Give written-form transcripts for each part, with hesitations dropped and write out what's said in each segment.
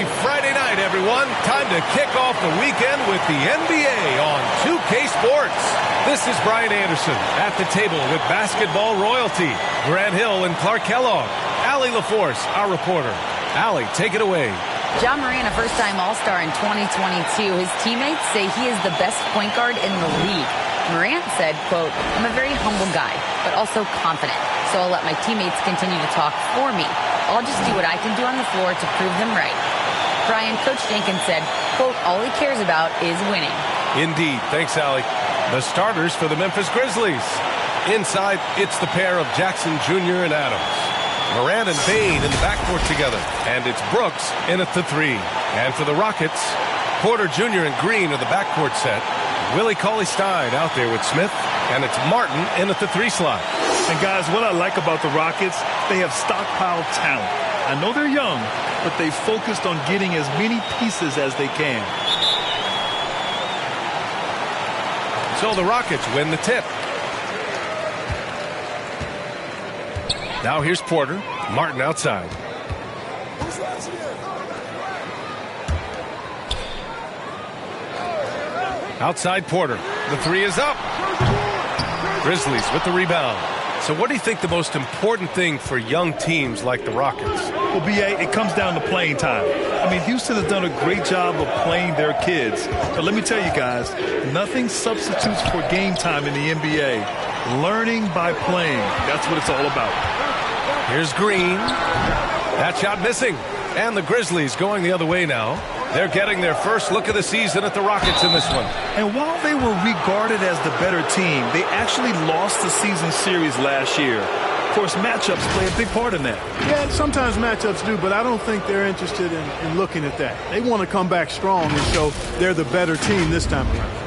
Happy Friday night, everyone. Time to kick off the weekend with the NBA on 2K Sports. This is Brian Anderson at the table with basketball royalty. Grant Hill and Clark Kellogg. Allie LaForce, our reporter. Allie, take it away. Ja Morant, a first-time All-Star in 2022. His teammates say he is the best point guard in the league. Morant said, quote, "I'm a very humble guy, but also confident. So I'll let my teammates continue to talk for me. I'll just do what I can do on the floor to prove them right." Brian, Coach Jenkins said, quote, "All he cares about is winning." Indeed. Thanks, Allie. The starters for the Memphis Grizzlies. Inside, it's the pair of Jackson Jr. and Adams. Morant and Bain in the backcourt together. And it's Brooks in at the three. And for the Rockets, Porter Jr. and Green are the backcourt set. Willie Cauley-Stein out there with Smith. And it's Martin in at the three slot. And guys, what I like about the Rockets, they have stockpiled talent. I know they're young, but they focused on getting as many pieces as they can. So the Rockets win the tip. Now here's Porter. Martin outside. Outside Porter. The three is up. Grizzlies with the rebound. So what do you think the most important thing for young teams like the Rockets? Well, B.A., it comes down to playing time. I mean, Houston has done a great job of playing their kids. But let me tell you guys, nothing substitutes for game time in the NBA. Learning by playing. That's what it's all about. Here's Green. That shot missing. And the Grizzlies going the other way now. They're getting their first look of the season at the Rockets in this one. And while they were regarded as the better team, they actually lost the season series last year. Of course, matchups play a big part in that. Yeah, sometimes matchups do, but I don't think they're interested in looking at that. They want to come back strong and show they're the better team this time around.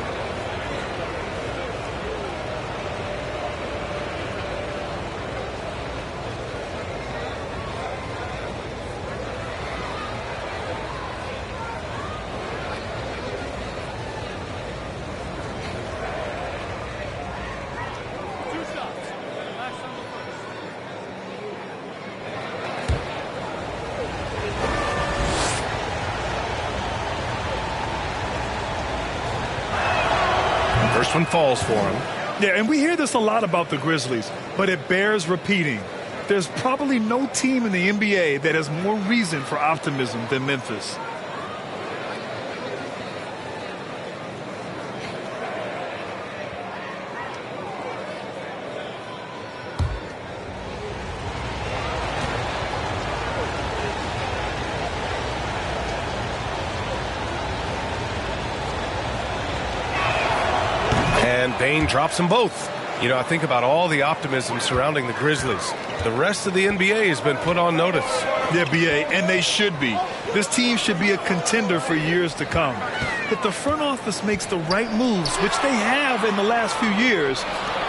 First one falls for him. Yeah, and we hear this a lot about the Grizzlies, but it bears repeating. There's probably no team in the NBA that has more reason for optimism than Memphis. Bain drops them both. You know, I think about all the optimism surrounding the Grizzlies. The rest of the NBA has been put on notice. Yeah, B.A., and they should be. This team should be a contender for years to come. If the front office makes the right moves, which they have in the last few years,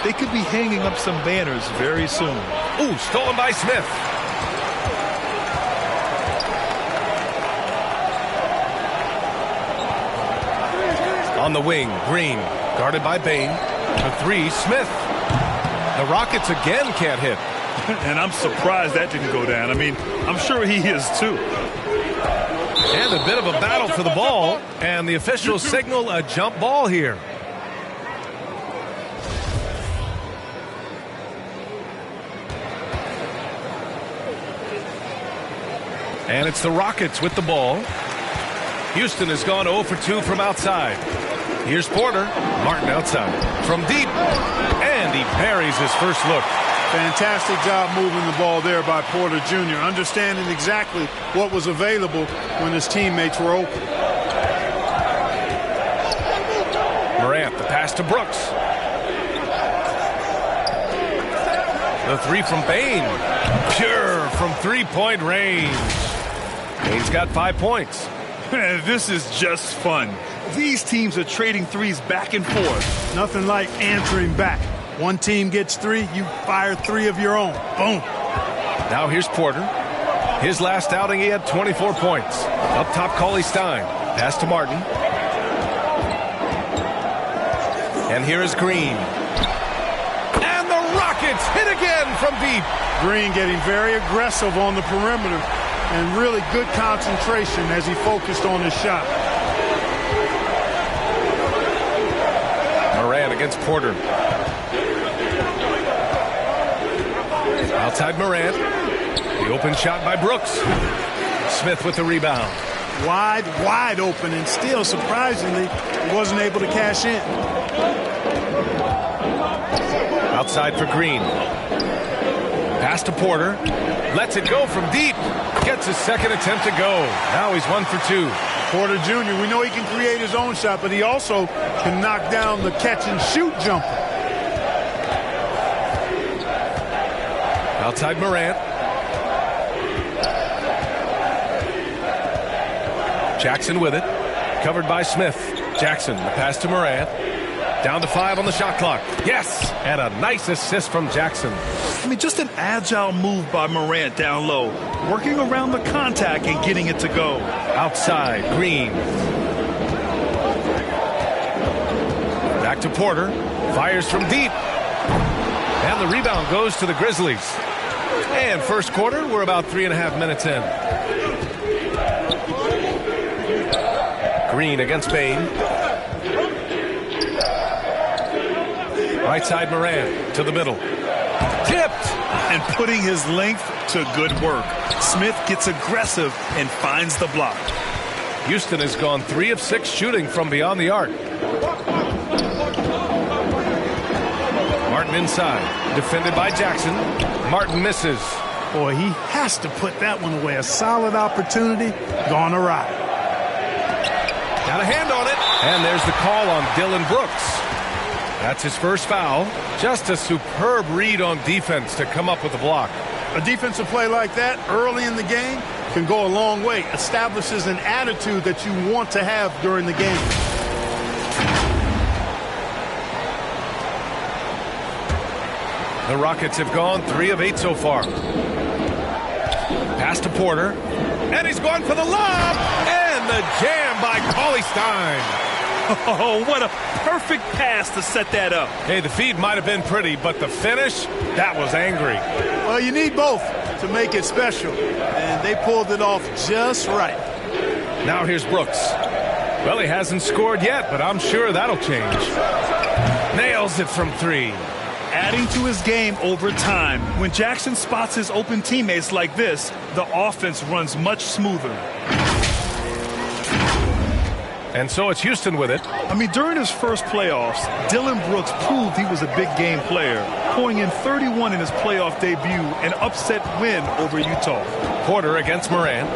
they could be hanging up some banners very soon. Ooh, stolen by Smith. On the wing, Green. Guarded by Bain. The three, Smith. The Rockets again can't hit. And I'm surprised that didn't go down. I mean, I'm sure he is too. And a bit of a battle for the ball. And the officials signal a jump ball here. And it's the Rockets with the ball. Houston has gone 0 for 2 from outside. Here's Porter. Martin outside. From deep. And he parries his first look. Fantastic job moving the ball there by Porter Jr., understanding exactly what was available when his teammates were open. Morant, the pass to Brooks. The three from Bain. Pure from three-point range. Bain's got 5 points. This is just fun. These teams are trading threes back and forth. Nothing like answering back. One team gets three, you fire three of your own. Boom. Now here's Porter. His last outing, he had 24 points. Up top, Cauley-Stein. Pass to Martin. And here is Green. And the Rockets hit again from deep. Green getting very aggressive on the perimeter. and really good concentration as he focused on his shot. Morant against Porter. Outside Morant. The open shot by Brooks. Smith with the rebound. Wide open, and still, surprisingly, he wasn't able to cash in. Outside for Green. Pass to Porter. Lets it go from deep. Gets his second attempt to go. Now he's 1 for 2. Porter Jr., we know he can create his own shot, but he also can knock down the catch-and-shoot jumper. Outside Morant. Jackson with it. Covered by Smith. Jackson, the pass to Morant. Down to 5 on the shot clock. Yes! And a nice assist from Jackson. I mean, just an agile move by Morant down low. Working around the contact and getting it to go. Outside, Green. Back to Porter. Fires from deep. And the rebound goes to the Grizzlies. And first quarter, we're about 3.5 minutes in. Green against Bain. Right side Morant to the middle. Tipped! And putting his length to good work. Smith gets aggressive and finds the block. Houston has gone 3 of 6 shooting from beyond the arc. Martin inside. Defended by Jackson. Martin misses. Boy, he has to put that one away. A solid opportunity gone awry. Got a hand on it. And there's the call on Dillon Brooks. That's his first foul. Just a superb read on defense to come up with the block. A defensive play like that early in the game can go a long way. Establishes an attitude that you want to have during the game. The Rockets have gone 3 of 8 so far. Pass to Porter. And he's gone for the lob. And the jam by Cauley Stein. Oh, what a perfect pass to set that up. Hey, the feed might have been pretty, but the finish, that was angry. Well, you need both to make it special. And they pulled it off just right. Now here's Brooks. Well, he hasn't scored yet, but I'm sure that'll change. Nails it from 3. Adding to his game over time. When Jackson spots his open teammates like this, the offense runs much smoother. And so it's Houston with it. I mean, during his first playoffs, Dillon Brooks proved he was a big game player, pouring in 31 in his playoff debut, an upset win over Utah. Porter against Morant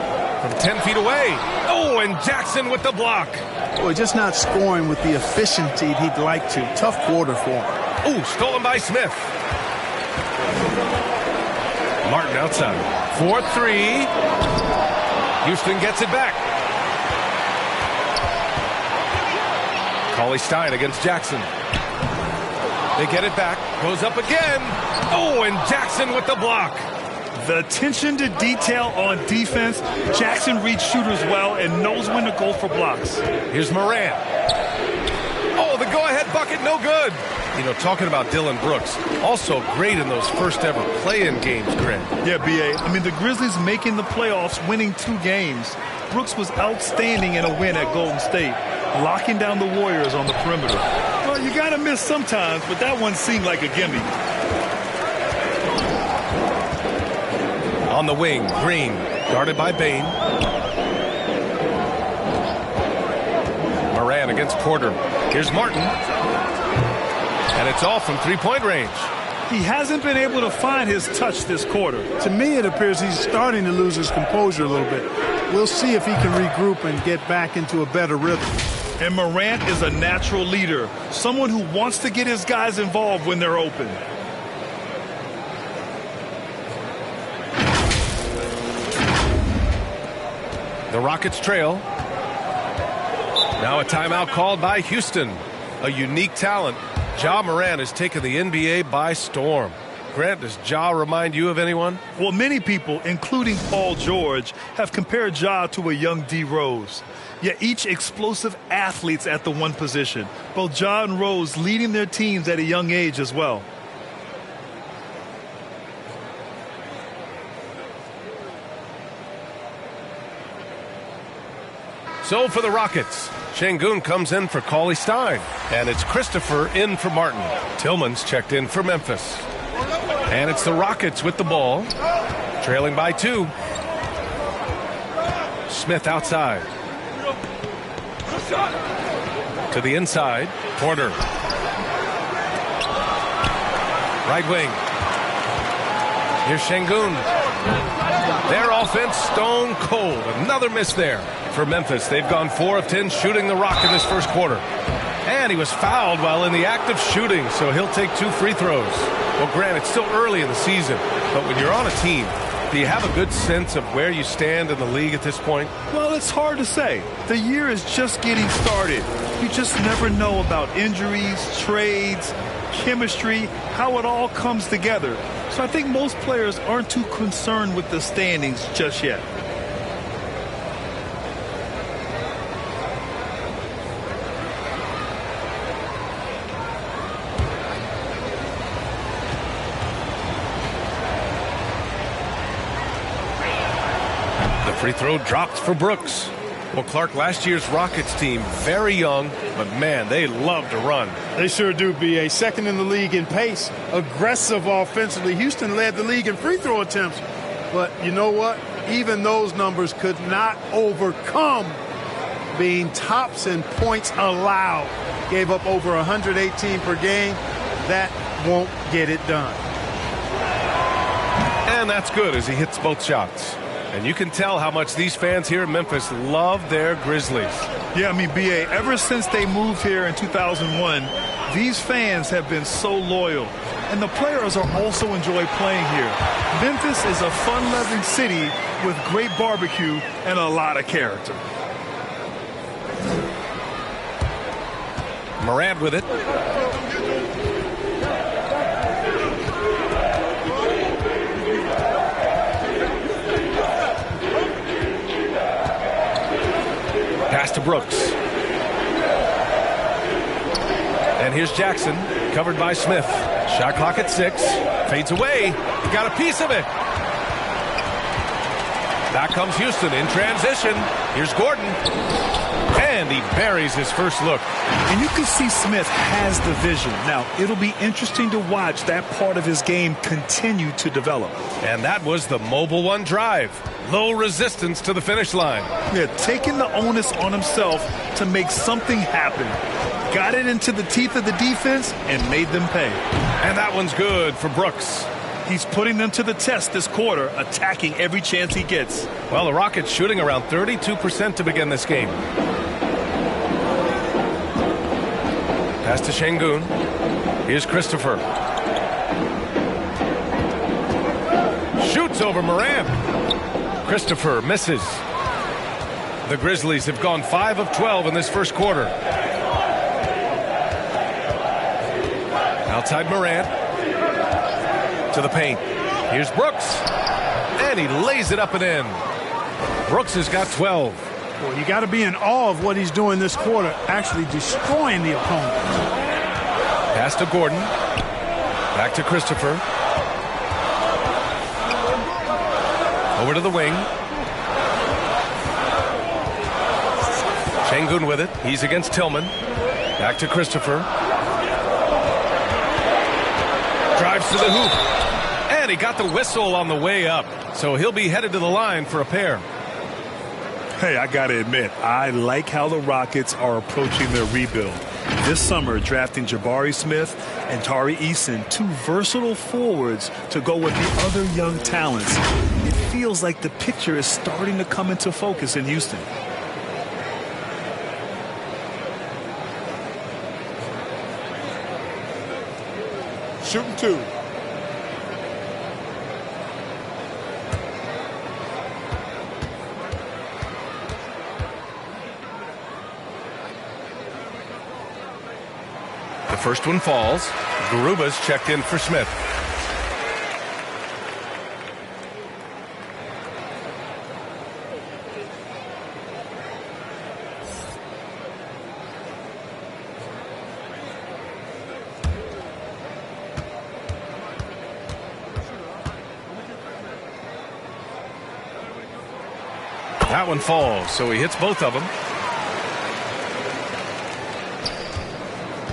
from 10 feet away. Oh, and Jackson with the block. Boy, just not scoring with the efficiency he'd like to. Tough quarter for him. Oh, stolen by Smith. Martin outside. 4-3. Houston gets it back. Cauley Stein against Jackson. They get it back. Goes up again. Oh, and Jackson with the block. The attention to detail on defense. Jackson reads shooters well and knows when to go for blocks. Here's Morant. Oh, the go-ahead bucket, no good. You know, talking about Dillon Brooks, also great in those first ever play-in games, Grant. Yeah, B.A. I mean, the Grizzlies making the playoffs, winning 2 games. Brooks was outstanding in a win at Golden State, locking down the Warriors on the perimeter. Well, you got to miss sometimes, but that one seemed like a gimme. On the wing, Green, guarded by Bain. Morant against Porter. Here's Martin. And it's all from three-point range. He hasn't been able to find his touch this quarter. To me, it appears he's starting to lose his composure a little bit. We'll see if he can regroup and get back into a better rhythm. And Morant is a natural leader, someone who wants to get his guys involved when they're open. The Rockets trail. Now a timeout called by Houston. A unique talent. Ja Morant has taken the NBA by storm. Grant, does Ja remind you of anyone? Well, many people, including Paul George, have compared Ja to a young D. Rose. Yet each explosive athletes at the one position. Both Ja and Rose leading their teams at a young age as well. So for the Rockets, Şengün comes in for Cauley Stein. And it's Christopher in for Martin. Tillman's checked in for Memphis. And it's the Rockets with the ball. Trailing by 2. Smith outside. To the inside. Porter. Right wing. Here's Şengün. Their offense stone cold. Another miss there for Memphis. They've gone 4 of 10 shooting the rock in this first quarter. And he was fouled while in the act of shooting, so he'll take 2 free throws. Well, Grant, it's still early in the season, but when you're on a team, do you have a good sense of where you stand in the league at this point? Well, it's hard to say. The year is just getting started. You just never know about injuries, trades, chemistry, how it all comes together. So I think most players aren't too concerned with the standings just yet. The free throw dropped for Brooks. Well, Clark, last year's Rockets team, very young, but man, they love to run. They sure do, B.A. Second in the league in pace, aggressive offensively. Houston led the league in free throw attempts. But you know what? Even those numbers could not overcome being tops in points allowed. Gave up over 118 per game. That won't get it done. And that's good as he hits both shots. And you can tell how much these fans here in Memphis love their Grizzlies. Yeah, I mean, B.A., ever since they moved here in 2001, these fans have been so loyal. And the players are also enjoy playing here. Memphis is a fun-loving city with great barbecue and a lot of character. Morant with it. Pass to Brooks. And here's Jackson, covered by Smith. Shot clock at 6. Fades away. Got a piece of it. Back comes Houston in transition. Here's Gordon. And he buries his first look. And you can see Smith has the vision. Now, it'll be interesting to watch that part of his game continue to develop. And that was the mobile one drive. Low resistance to the finish line. Yeah, taking the onus on himself to make something happen. Got it into the teeth of the defense and made them pay. And that one's good for Brooks. He's putting them to the test this quarter, attacking every chance he gets. Well, the Rockets shooting around 32% to begin this game. Pass to Şengün. Here's Christopher. Shoots over Morant. Christopher misses. The Grizzlies have gone 5 of 12 in this first quarter. Outside Morant. To the paint. Here's Brooks. And he lays it up and in. Brooks has got 12. Well, you got to be in awe of what he's doing this quarter, actually destroying the opponent. Pass to Gordon. Back to Christopher. Over to the wing. Şengün with it. He's against Tillman. Back to Christopher. Drives to the hoop. And he got the whistle on the way up. So he'll be headed to the line for a pair. Hey, I got to admit, I like how the Rockets are approaching their rebuild. This summer, drafting Jabari Smith and Tari Eason, 2 versatile forwards to go with the other young talents. It feels like the picture is starting to come into focus in Houston. Shooting 2. The first one falls. Garuba's checked in for Smith. That one falls, so he hits both of them.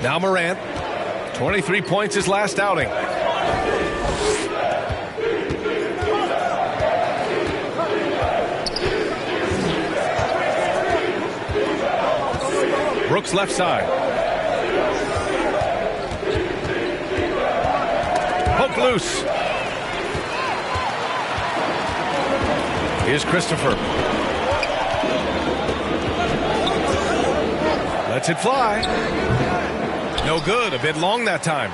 Now Morant. 23 points his last outing. Brooks left side. Poke loose. Here's Christopher. Lets it fly. No good. A bit long that time.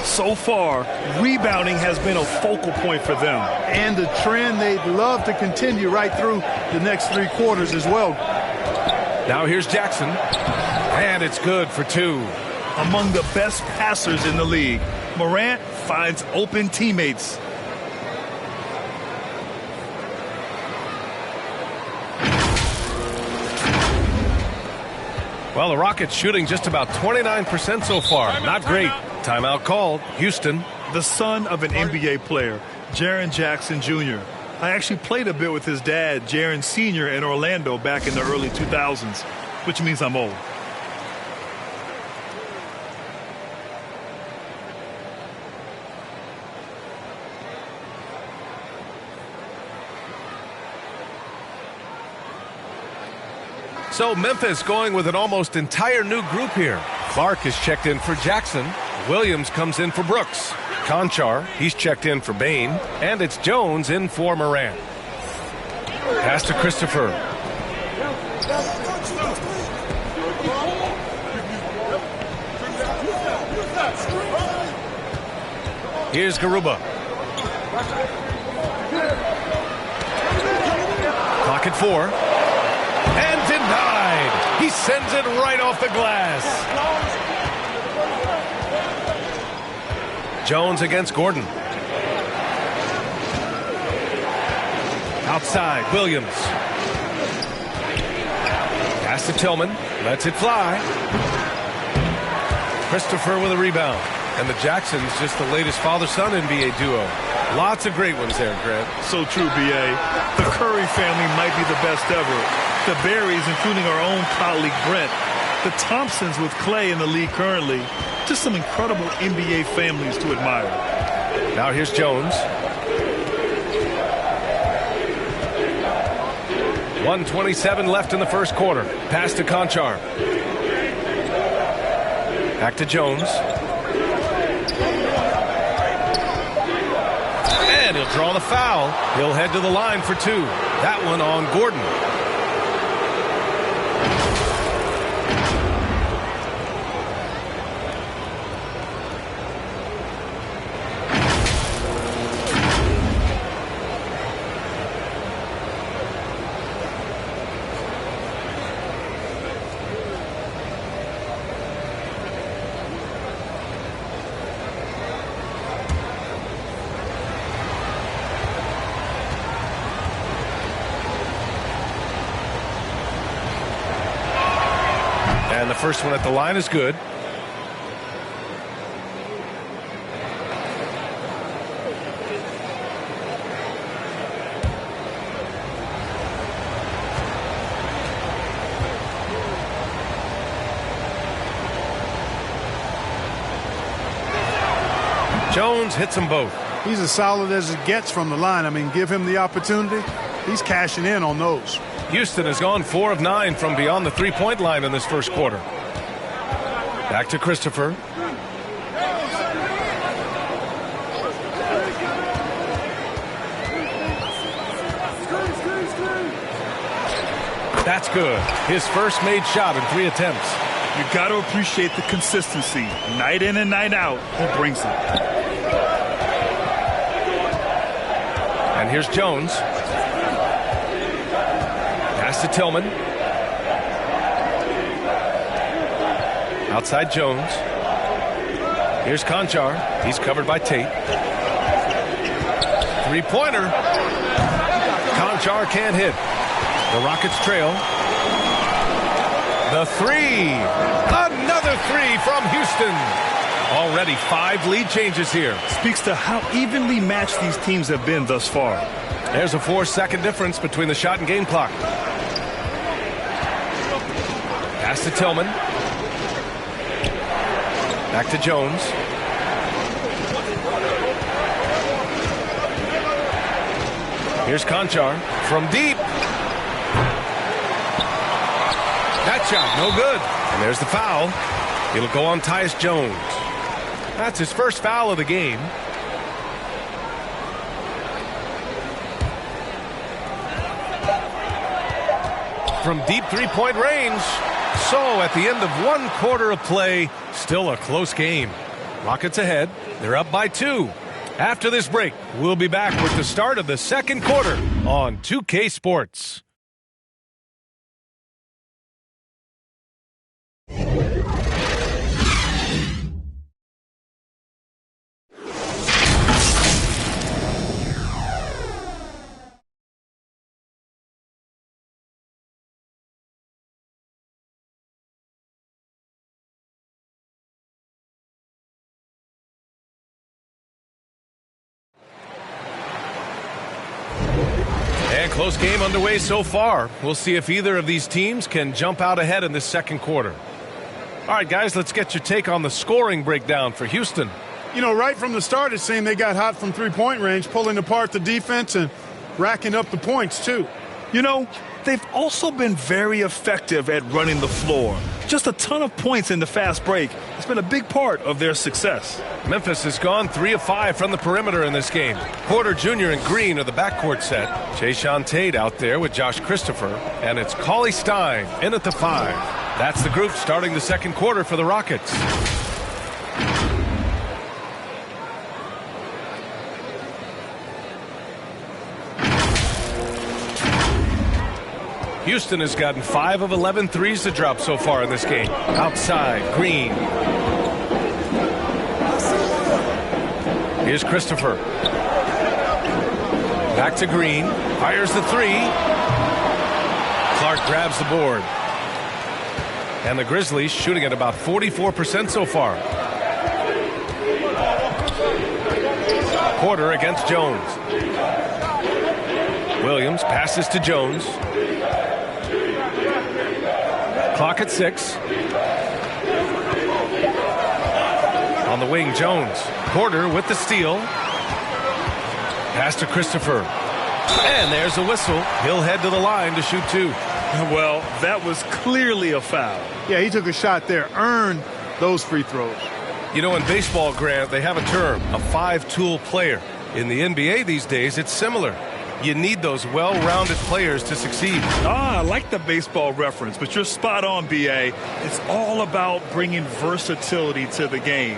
So far, rebounding has been a focal point for them. And the trend they'd love to continue right through the next 3 quarters as well. Now here's Jackson. And it's good for 2. Among the best passers in the league, Morant finds open teammates. Well, the Rockets shooting just about 29% so far. Not great. Timeout called. Houston. The son of an NBA player, Jaren Jackson Jr. I actually played a bit with his dad, Jaren Sr. in Orlando back in the early 2000s, which means I'm old. So Memphis going with an almost entire new group here. Clark is checked in for Jackson. Williams comes in for Brooks. Conchar, he's checked in for Bain. And it's Jones in for Morant. Pass to Christopher. Here's Garuba. Clock at 4. And denied. He sends it right off the glass. Jones against Gordon. Outside, Williams. Pass to Tillman. Lets it fly. Christopher with a rebound. And the Jacksons just the latest father-son NBA duo. Lots of great ones there, Grant. So true, B.A. The Curry family might be the best ever. The Berries, including our own colleague Brent. The Thompsons with Clay in the league currently. Just some incredible NBA families to admire. Now here's Jones. 1:27 left in the first quarter. Pass to Conchar. Back to Jones. And he'll draw the foul. He'll head to the line for 2. That one on Gordon. And the first one at the line is good. Jones hits them both. He's as solid as it gets from the line. I mean, give him the opportunity. He's cashing in on those. Houston has gone 4 of 9 from beyond the three-point line in this first quarter. Back to Christopher. That's good. His first made shot in 3 attempts. You got to appreciate the consistency. Night in and night out, he brings it. And here's Jones. Pass to Tillman. Outside Jones. Here's Conchar. He's covered by Tate. Three-pointer. Conchar can't hit. The Rockets trail. The 3. Another 3 from Houston. Already 5 lead changes here. Speaks to how evenly matched these teams have been thus far. There's a 4-second difference between the shot and game clock. Pass to Tillman. Back to Jones. Here's Conchar from deep. That shot, no good. And there's the foul. It'll go on Tyus Jones. That's his first foul of the game. From deep three-point range. So at the end of one quarter of play, still a close game. Rockets ahead. They're up by 2. After this break, we'll be back with the start of the second quarter on 2K Sports. Close game underway so far. We'll see if either of these teams can jump out ahead in this second quarter. All right, guys, let's get your take on the scoring breakdown for Houston. You know, right from the start, it seemed they got hot from three-point range, pulling apart the defense and racking up the points, too. You know, they've also been very effective at running the floor. Just a ton of points in the fast break. It's been a big part of their success. Memphis has gone 3 of 5 from the perimeter in this game. Porter Jr. and Green are the backcourt set. Jayshawn Tate out there with Josh Christopher. And it's Cauley Stein in at the 5. That's the group starting the second quarter for the Rockets. Houston has gotten 5 of 11 threes to drop so far in this game. Outside, Green. Here's Christopher. Back to Green. Fires the 3. Clark grabs the board. And the Grizzlies shooting at about 44% so far. Porter against Jones. Williams passes to Jones. Clock at 6. On the wing, Jones. Porter with the steal. Pass to Christopher. And there's a whistle. He'll head to the line to shoot 2. Well, that was clearly a foul. Yeah, he took a shot there. Earned those free throws. You know, in baseball, Grant, they have a term, a 5-tool player. In the NBA these days, it's similar. You need those well-rounded players to succeed. I like the baseball reference, but you're spot on, B.A. It's all about bringing versatility to the game.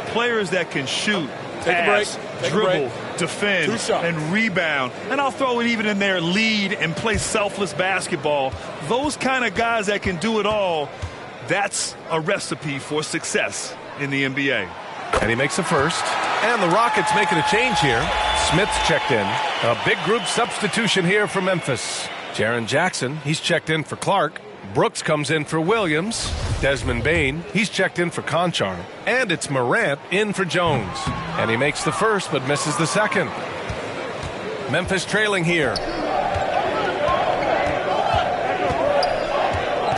Players that can shoot, pass, dribble, defend, and rebound. And I'll throw it even in there, lead and play selfless basketball. Those kind of guys that can do it all, that's a recipe for success in the NBA. And he makes the first. And the Rockets making a change here. Smith's checked in. A big group substitution here for Memphis. Jaren Jackson, he's checked in for Clark. Brooks comes in for Williams. Desmond Bane, he's checked in for Conchar. And it's Morant in for Jones. And he makes the first but misses the second. Memphis trailing here.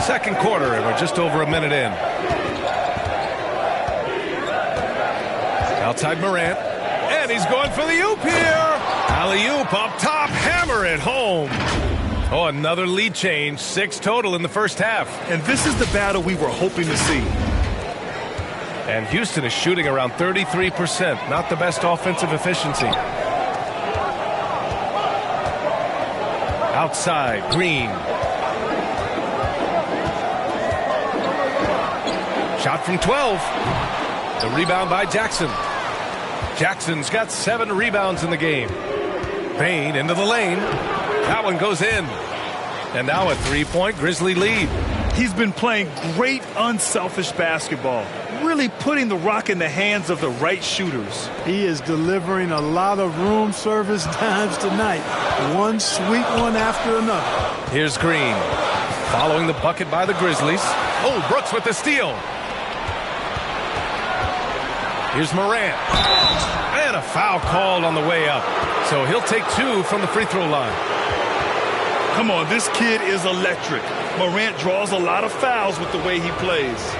Second quarter, and we're just over a minute in. Outside Morant. And he's going for the oop here. Alley-oop up top. Hammer it home. Oh, another lead change. 6 total in the first half. And this is the battle we were hoping to see. And Houston is shooting around 33%. Not the best offensive efficiency. Outside, Green. Shot from 12. The rebound by Jackson. Jackson's got 7 rebounds in the game. Payne into the lane. That one goes in. And now a 3-point Grizzly lead. He's been playing great unselfish basketball. Really putting the rock in the hands of the right shooters. He is delivering a lot of room service times tonight. One sweet one after another. Here's Green. Following the bucket by the Grizzlies. Oh, Brooks with the steal. Here's Morant. And a foul called on the way up. So he'll take 2 from the free throw line. Come on, this kid is electric. Morant draws a lot of fouls with the way he plays.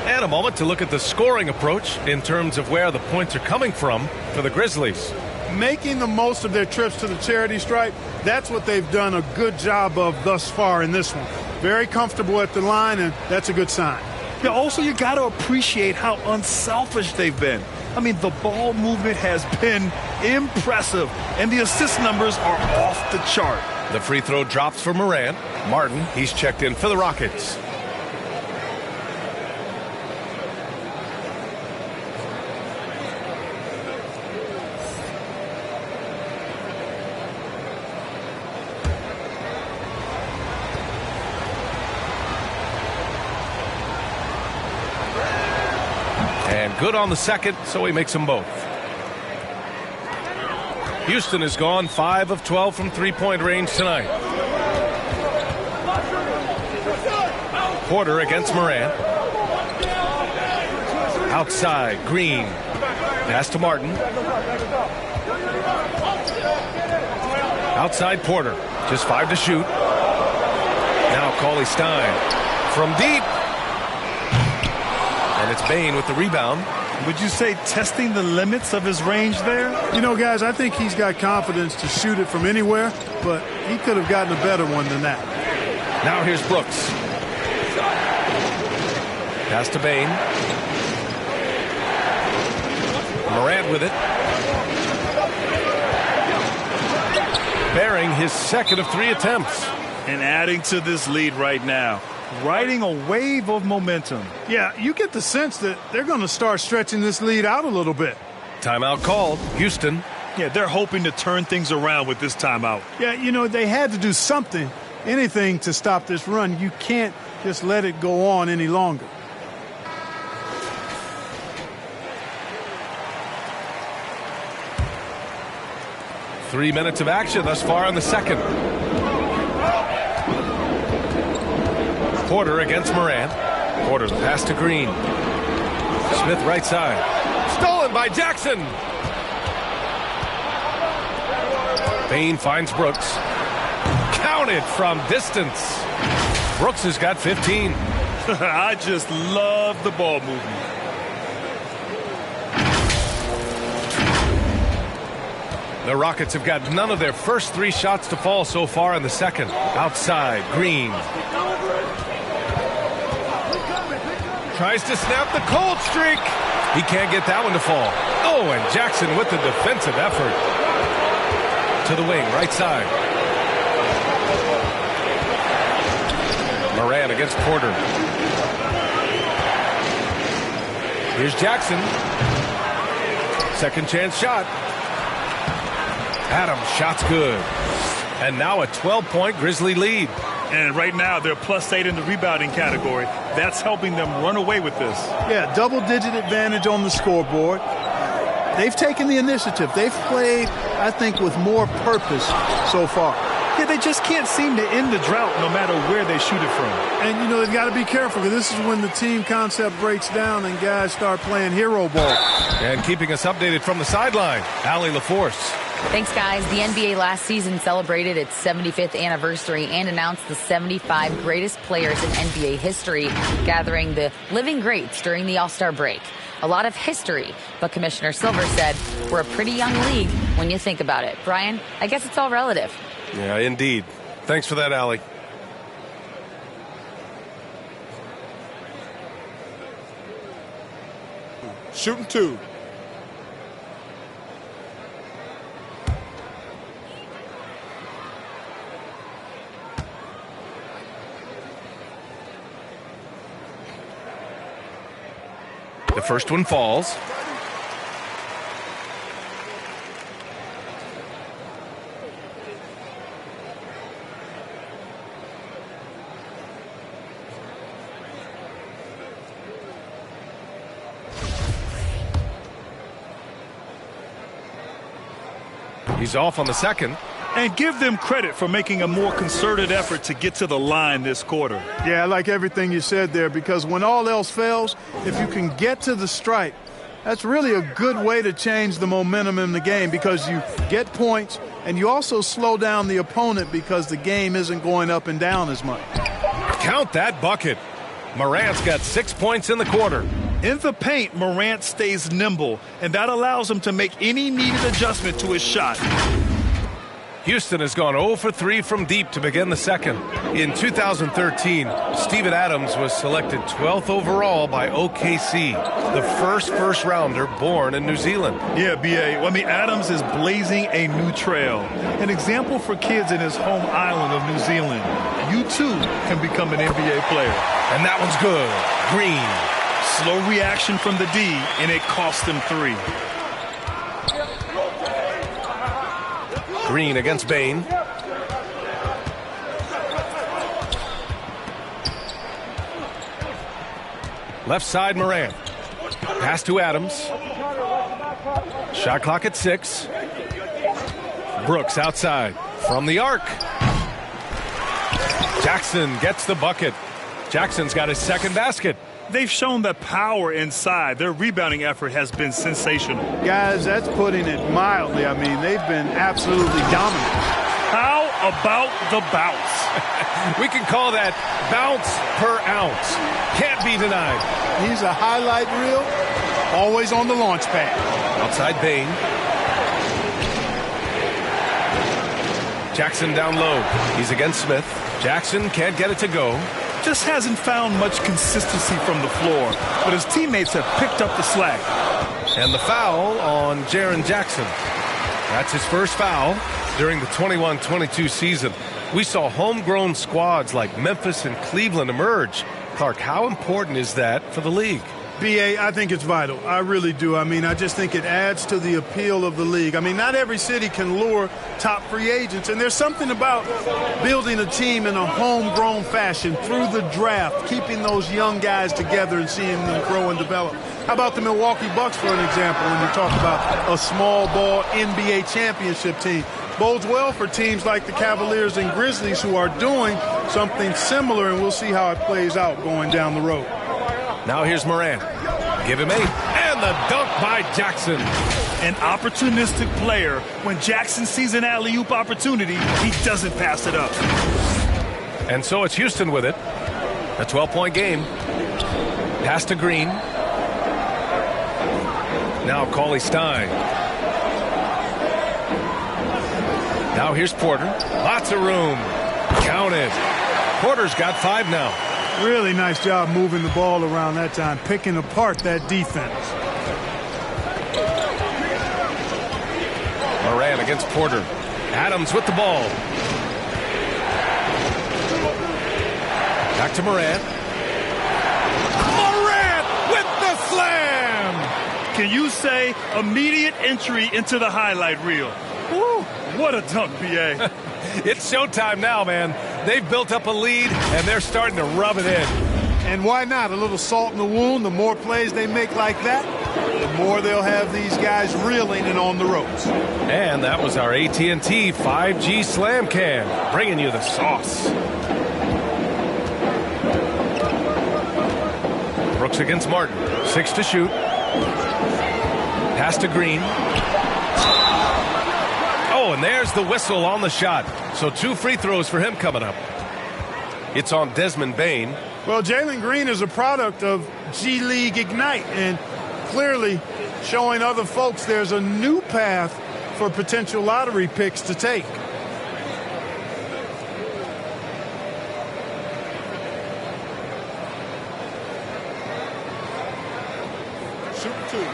And a moment to look at the scoring approach in terms of where the points are coming from for the Grizzlies. Making the most of their trips to the charity stripe, that's what they've done a good job of thus far in this one. Very comfortable at the line, and that's a good sign. Yeah, also, you got to appreciate how unselfish they've been. I mean, the ball movement has been impressive, and the assist numbers are off the chart. The free throw drops for Morant. Martin, he's checked in for the Rockets. And good on the second, so he makes them both. Houston has gone 5 of 12 from three-point range tonight. Porter against Morant. Outside, Green. Pass to Martin. Outside, Porter. Just 5 to shoot. Now Cauley Stein from deep. And it's Bane with the rebound. Would you say testing the limits of his range there? You know, guys, I think he's got confidence to shoot it from anywhere, but he could have gotten a better one than that. Now here's Brooks. Pass to Bane. Morant with it. Bearing his second of 3 attempts. And adding to this lead right now. Riding a wave of momentum. Yeah, you get the sense that they're going to start stretching this lead out a little bit. Timeout called. Houston. Yeah, they're hoping to turn things around with this timeout. Yeah, you know, they had to do something, anything to stop this run. You can't just let it go on any longer. Three minutes of action thus far in the second. Porter against Morant. Porter the pass to Green. Smith right side. Stolen by Jackson. Bane finds Brooks. Counted from distance. Brooks has got 15. I just love the ball movement. The Rockets have got none of their first 3 shots to fall so far in the second. Outside, Green. Tries to snap the cold streak. He can't get that one to fall. Oh, and Jackson with the defensive effort. To the wing, right side. Morant against Porter. Here's Jackson. Second chance shot. Adams, shot's good. And now a 12-point Grizzly lead. And right now they're +8 in the rebounding category. That's helping them run away with this. Yeah, double-digit advantage on the scoreboard. They've taken the initiative. They've played, I think, with more purpose so far. Yeah, they just can't seem to end the drought no matter where they shoot it from. And, you know, they've got to be careful because this is when the team concept breaks down and guys start playing hero ball. And keeping us updated from the sideline, Allie LaForce. Thanks, guys. The NBA last season celebrated its 75th anniversary and announced the 75 greatest players in NBA history, gathering the living greats during the All-Star break. A lot of history, but Commissioner Silver said we're a pretty young league when you think about it. Brian, I guess it's all relative. Yeah, indeed. Thanks for that, Allie. Shooting 2. The first one falls. He's off on the second. And give them credit for making a more concerted effort to get to the line this quarter. Yeah, I like everything you said there because when all else fails, if you can get to the stripe, that's really a good way to change the momentum in the game because you get points and you also slow down the opponent because the game isn't going up and down as much. Count that bucket. Morant's got 6 points in the quarter. In the paint, Morant stays nimble, and that allows him to make any needed adjustment to his shot. Houston has gone 0 for 3 from deep to begin the second. In 2013, Steven Adams was selected 12th overall by OKC, the first rounder born in New Zealand. Yeah, B.A. I mean, Adams is blazing a new trail. An example for kids in his home island of New Zealand. You, too, can become an NBA player. And that one's good. Green. Slow reaction from the D, and it cost him 3. Green against Bane. Left side, Morant. Pass to Adams. Shot clock at 6. Brooks outside from the arc. Jackson gets the bucket. Jackson's got his second basket. They've shown the power inside. Their rebounding effort has been sensational. Guys, that's putting it mildly. I mean, they've been absolutely dominant. How about the bounce? We can call that bounce per ounce. Can't be denied. He's a highlight reel, always on the launch pad. Outside Bane. Jackson down low. He's against Smith. Jackson can't get it to go. Just hasn't found much consistency from the floor, but his teammates have picked up the slack. And the foul on Jaren Jackson. That's his first foul during the 21-22 season. We saw homegrown squads like Memphis and Cleveland emerge. Clark, how important is that for the league? B.A., I think it's vital. I really do. I mean, I just think it adds to the appeal of the league. I mean, not every city can lure top free agents, and there's something about building a team in a homegrown fashion through the draft, keeping those young guys together and seeing them grow and develop. How about the Milwaukee Bucks, for an example, when you talk about a small ball NBA championship team? Bodes well for teams like the Cavaliers and Grizzlies who are doing something similar, and we'll see how it plays out going down the road. Now here's Morant. Give him 8. And the dunk by Jackson. An opportunistic player. When Jackson sees an alley-oop opportunity, he doesn't pass it up. And so it's Houston with it. A 12-point game. Pass to Green. Now Cauley-Stein. Now here's Porter. Lots of room. Count it. Porter's got 5 now. Really nice job moving the ball around that time, picking apart that defense. Morant against Porter. Adams with the ball. Back to Morant. Morant with the slam! Can you say immediate entry into the highlight reel? Woo, what a dunk, B.A. It's showtime now, man. They've built up a lead, and they're starting to rub it in. And why not? A little salt in the wound. The more plays they make like that, the more they'll have these guys reeling and on the ropes. And that was our AT&T 5G Slam Cam, bringing you the sauce. Brooks against Martin. 6 to shoot. Pass to Green. Oh, and there's the whistle on the shot. So 2 free throws for him coming up. It's on Desmond Bane. Well, Jalen Green is a product of G League Ignite and clearly showing other folks there's a new path for potential lottery picks to take. Shoot 2.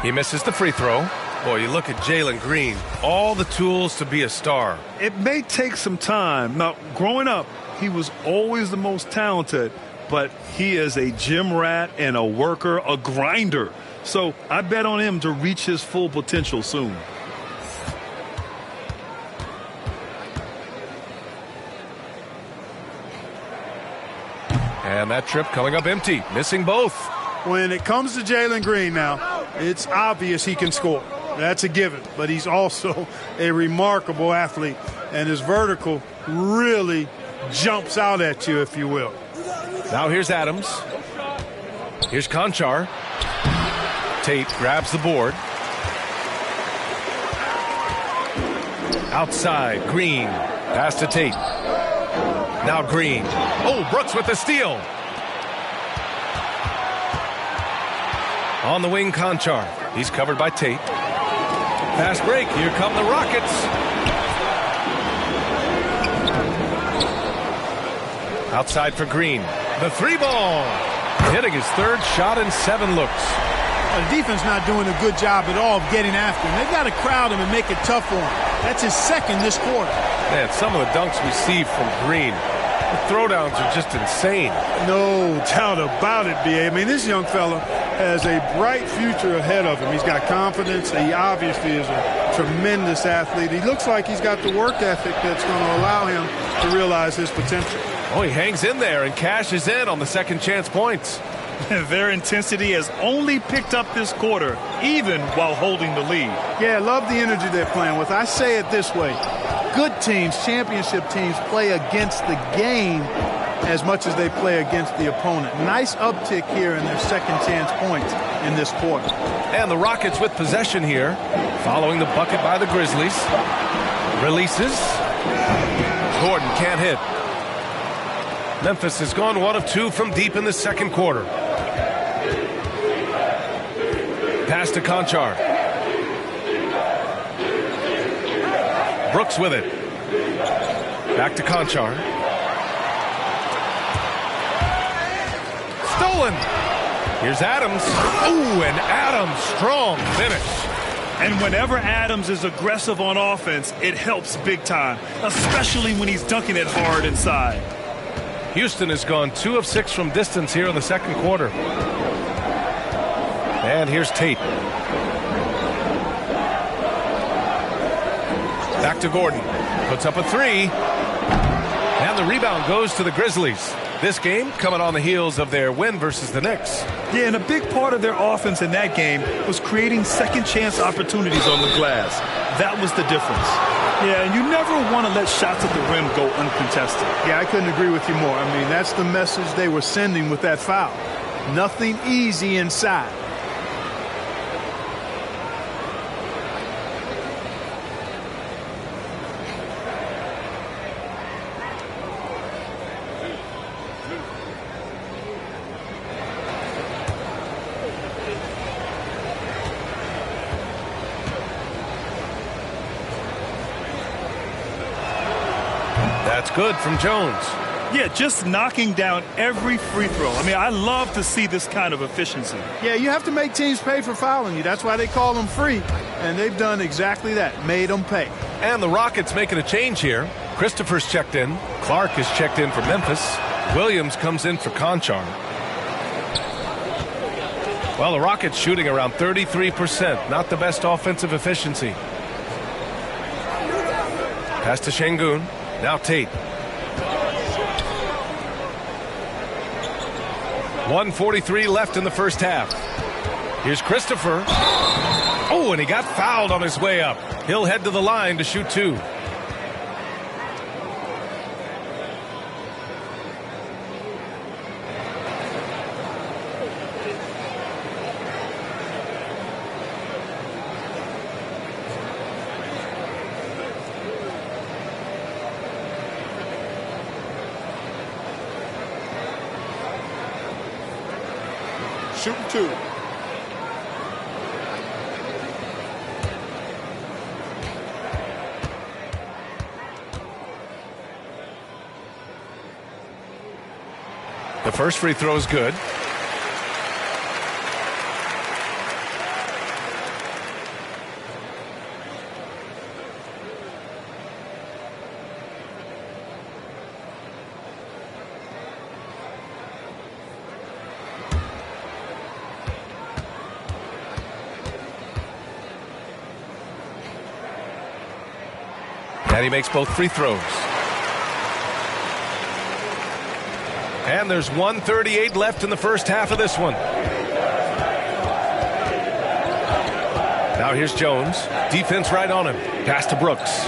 He misses the free throw. Boy, you look at Jalen Green, all the tools to be a star. It may take some time. Now, growing up, he was always the most talented, but he is a gym rat and a worker, a grinder. So I bet on him to reach his full potential soon. And that trip coming up empty, missing both. When it comes to Jalen Green now, it's obvious he can score. That's a given, but he's also a remarkable athlete, and his vertical really jumps out at you, if you will. Now here's Adams. Here's Conchar. Tate grabs the board. Outside, Green. Pass to Tate. Now Green. Oh, Brooks with the steal. On the wing, Conchar. He's covered by Tate. Fast break. Here come the Rockets. Outside for Green. The three ball. Hitting his third shot in 7 looks. The defense not doing a good job at all of getting after him. They've got to crowd him and make it tough for him. That's his second this quarter. Man, some of the dunks we see from Green, the throwdowns are just insane. No doubt about it, B.A. I mean, this young fella has a bright future ahead of him. He's got confidence. He obviously is a tremendous athlete. He looks like he's got the work ethic that's going to allow him to realize his potential. Oh, he hangs in there and cashes in on the second chance points. Their intensity has only picked up this quarter, even while holding the lead. Yeah, I love the energy they're playing with. I say it this way. Good teams, championship teams, play against the game as much as they play against the opponent. Nice uptick here in their second chance points in this quarter. And the Rockets with possession here, following the bucket by the Grizzlies. Releases. Gordon can't hit. Memphis has gone 1 of 2 from deep in the second quarter. Pass to Conchar. Brooks with it. Back to Conchar. Stolen. Here's Adams. Ooh, and Adams, strong finish. And whenever Adams is aggressive on offense, it helps big time, especially when he's dunking it hard inside. Houston has gone 2 of 6 from distance here in the second quarter. And here's Tate. Back to Gordon. Puts up a 3. And the rebound goes to the Grizzlies. This game coming on the heels of their win versus the Knicks. Yeah, and a big part of their offense in that game was creating second chance opportunities on the glass. That was the difference. Yeah, and you never want to let shots at the rim go uncontested. Yeah, I couldn't agree with you more. I mean, that's the message they were sending with that foul. Nothing easy inside. That's good from Jones. Yeah, just knocking down every free throw. I mean, I love to see this kind of efficiency. Yeah, you have to make teams pay for fouling you. That's why they call them free. And they've done exactly that, made them pay. And the Rockets making a change here. Christopher's checked in. Clark is checked in for Memphis. Williams comes in for Conchar. Well, the Rockets shooting around 33%. Not the best offensive efficiency. Pass to Şengün. Now Tate. 1:43 left in the first half. Here's Christopher. Oh, and he got fouled on his way up. He'll head to the line to shoot 2. Shooting 2. The first free throw is good. And he makes both free throws. And there's 1:38 left in the first half of this one. Now here's Jones. Defense right on him. Pass to Brooks.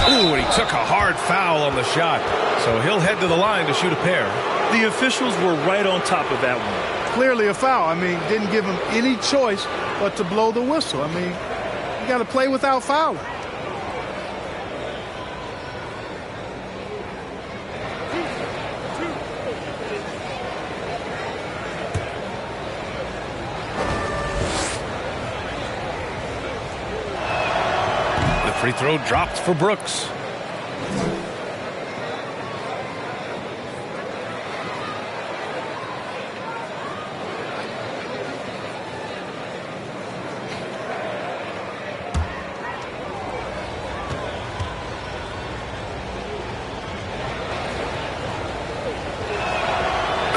Ooh, and he took a hard foul on the shot. So he'll head to the line to shoot a pair. The officials were right on top of that one. clearly a foul. I mean, didn't give him any choice but to blow the whistle. I mean, you got to play without fouling. The free throw dropped for Brooks.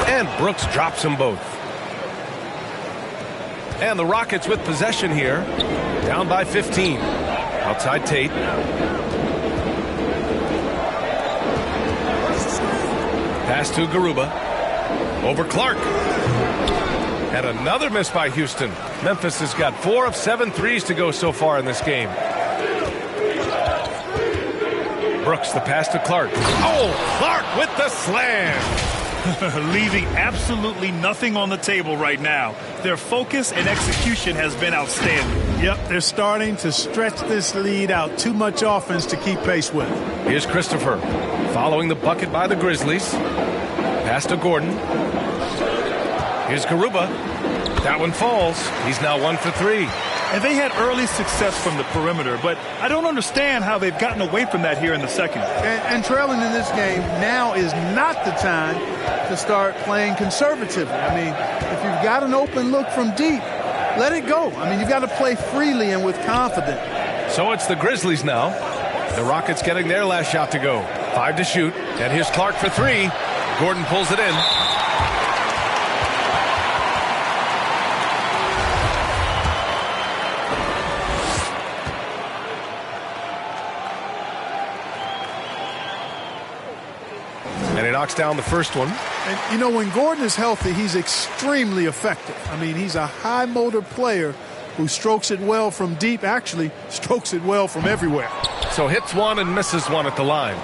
And Brooks drops them both. And the Rockets with possession here. Down by 15. Outside Tate. Pass to Garuba. Over Clark. And another miss by Houston. Memphis has got 4 of 7 threes to go so far in this game. Brooks, the pass to Clark. Oh, Clark with the slam. Leaving absolutely nothing on the table right now. Their focus and execution has been outstanding. Yep, they're starting to stretch this lead out. Too much offense to keep pace with. Here's Christopher following the bucket by the Grizzlies. Pass to Gordon. Here's Garuba. That one falls. He's now 1 for 3. And they had early success from the perimeter, but I don't understand how they've gotten away from that here in the second. And trailing in this game, now is not the time to start playing conservatively. I mean, if you've got an open look from deep, let it go. I mean, you've got to play freely and with confidence. So it's the Grizzlies now. The Rockets getting their last shot to go. 5 to shoot. And here's Clark for 3. Gordon pulls it in. And he knocks down the first one. And, you know, when Gordon is healthy, he's extremely effective. I mean, he's a high motor player who strokes it well from deep, actually strokes it well from everywhere. So hits one and misses one at the line.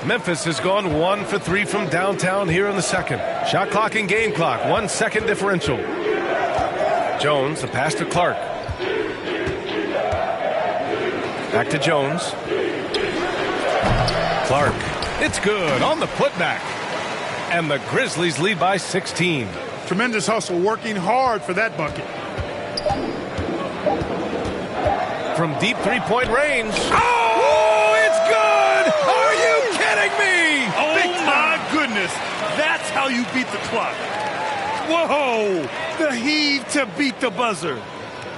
Memphis has gone 1 for 3 from downtown here in the second. Shot clock and game clock, 1 second differential. Jones, the pass to Clark. Back to Jones. Clark, it's good on the putback. And the Grizzlies lead by 16. Tremendous hustle, working hard for that bucket. From deep three-point range. Oh, it's good! Are you kidding me? Oh, my goodness. That's how you beat the clock. Whoa! The heave to beat the buzzer.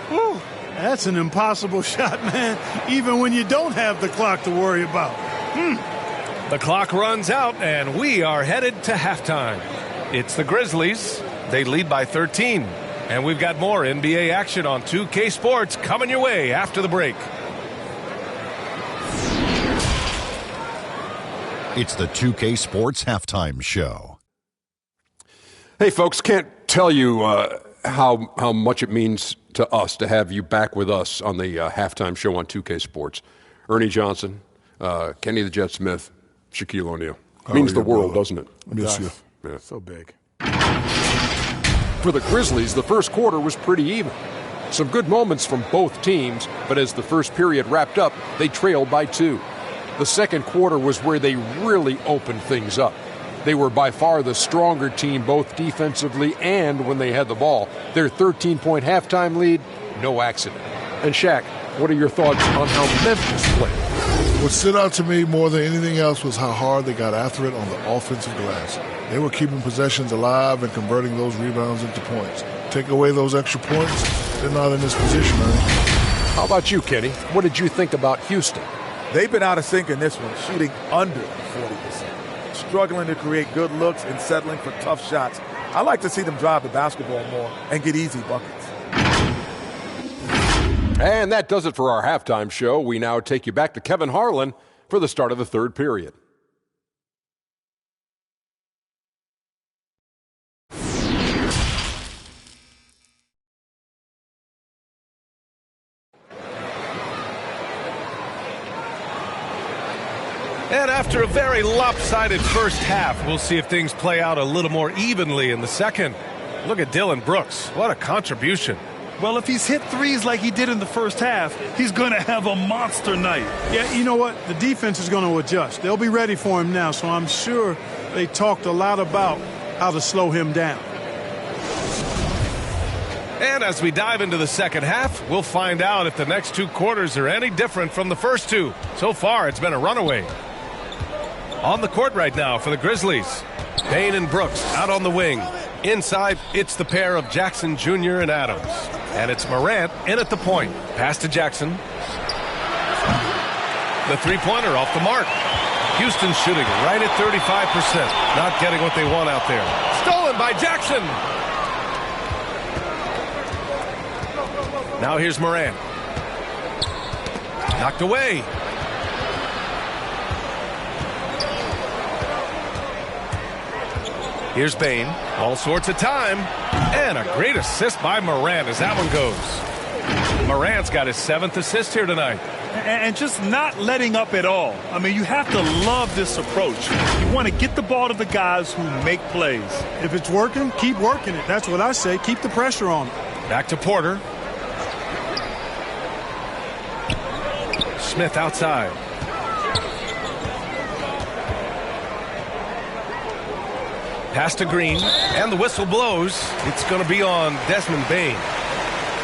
Whew. That's an impossible shot, man, even when you don't have the clock to worry about. The clock runs out, and we are headed to halftime. It's the Grizzlies. They lead by 13. And we've got more NBA action on 2K Sports coming your way after the break. It's the 2K Sports Halftime Show. Hey, folks, can't tell you how much it means to us to have you back with us on the halftime show on 2K Sports. Ernie Johnson, Kenny the Jet Smith, Shaquille O'Neal. Means the world, doesn't it? Miss you. Yeah. So big. For the Grizzlies, the first quarter was pretty even. Some good moments from both teams, but as the first period wrapped up, they trailed by 2. The second quarter was where they really opened things up. They were by far the stronger team, both defensively and when they had the ball. Their 13-point halftime lead, no accident. And Shaq, what are your thoughts on how Memphis played? What stood out to me more than anything else was how hard they got after it on the offensive glass. They were keeping possessions alive and converting those rebounds into points. Take away those extra points, they're not in this position, How about you, Kenny? What did you think about Houston? They've been out of sync in this one, shooting under 40%. Struggling to create good looks and settling for tough shots. I like to see them drive the basketball more and get easy buckets. And that does it for our halftime show. We now take you back to Kevin Harlan for the start of the third period. And after a very lopsided first half, we'll see if things play out a little more evenly in the second. Look at Dylan Brooks. What a contribution. Well, if he's hit threes like he did in the first half, he's going to have a monster night. Yeah, you know what? The defense is going to adjust. They'll be ready for him now, so I'm sure they talked a lot about how to slow him down. And as we dive into the second half, we'll find out if the next two quarters are any different from the first two. So far, it's been a runaway. On the court right now for the Grizzlies, Payne and Brooks out on the wing. Inside, it's the pair of Jackson Jr. and Adams. And it's Morant in at the point. Pass to Jackson. The three-pointer off the mark. Houston shooting right at 35%. Not getting what they want out there. Stolen by Jackson. Now here's Morant. Knocked away. Here's Payne. All sorts of time. And a great assist by Morant as that one goes. Morant's got his 7th assist here tonight. And just not letting up at all. I mean, you have to love this approach. You want to get the ball to the guys who make plays. If it's working, keep working it. That's what I say. Keep the pressure on it. Back to Porter. Smith outside. Pass to Green, and the whistle blows. It's going to be on Desmond Bane.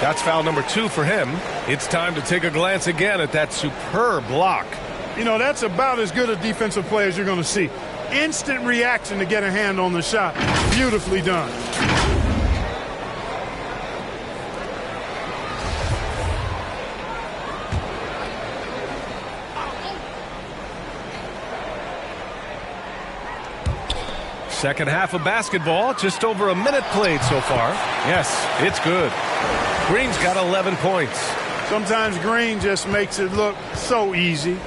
That's foul number 2 for him. It's time to take a glance again at that superb block. You know, that's about as good a defensive play as you're going to see. Instant reaction to get a hand on the shot. Beautifully done. Second half of basketball, just over a minute played so far. Yes, it's good. Green's got 11 points. Sometimes Green just makes it look so easy.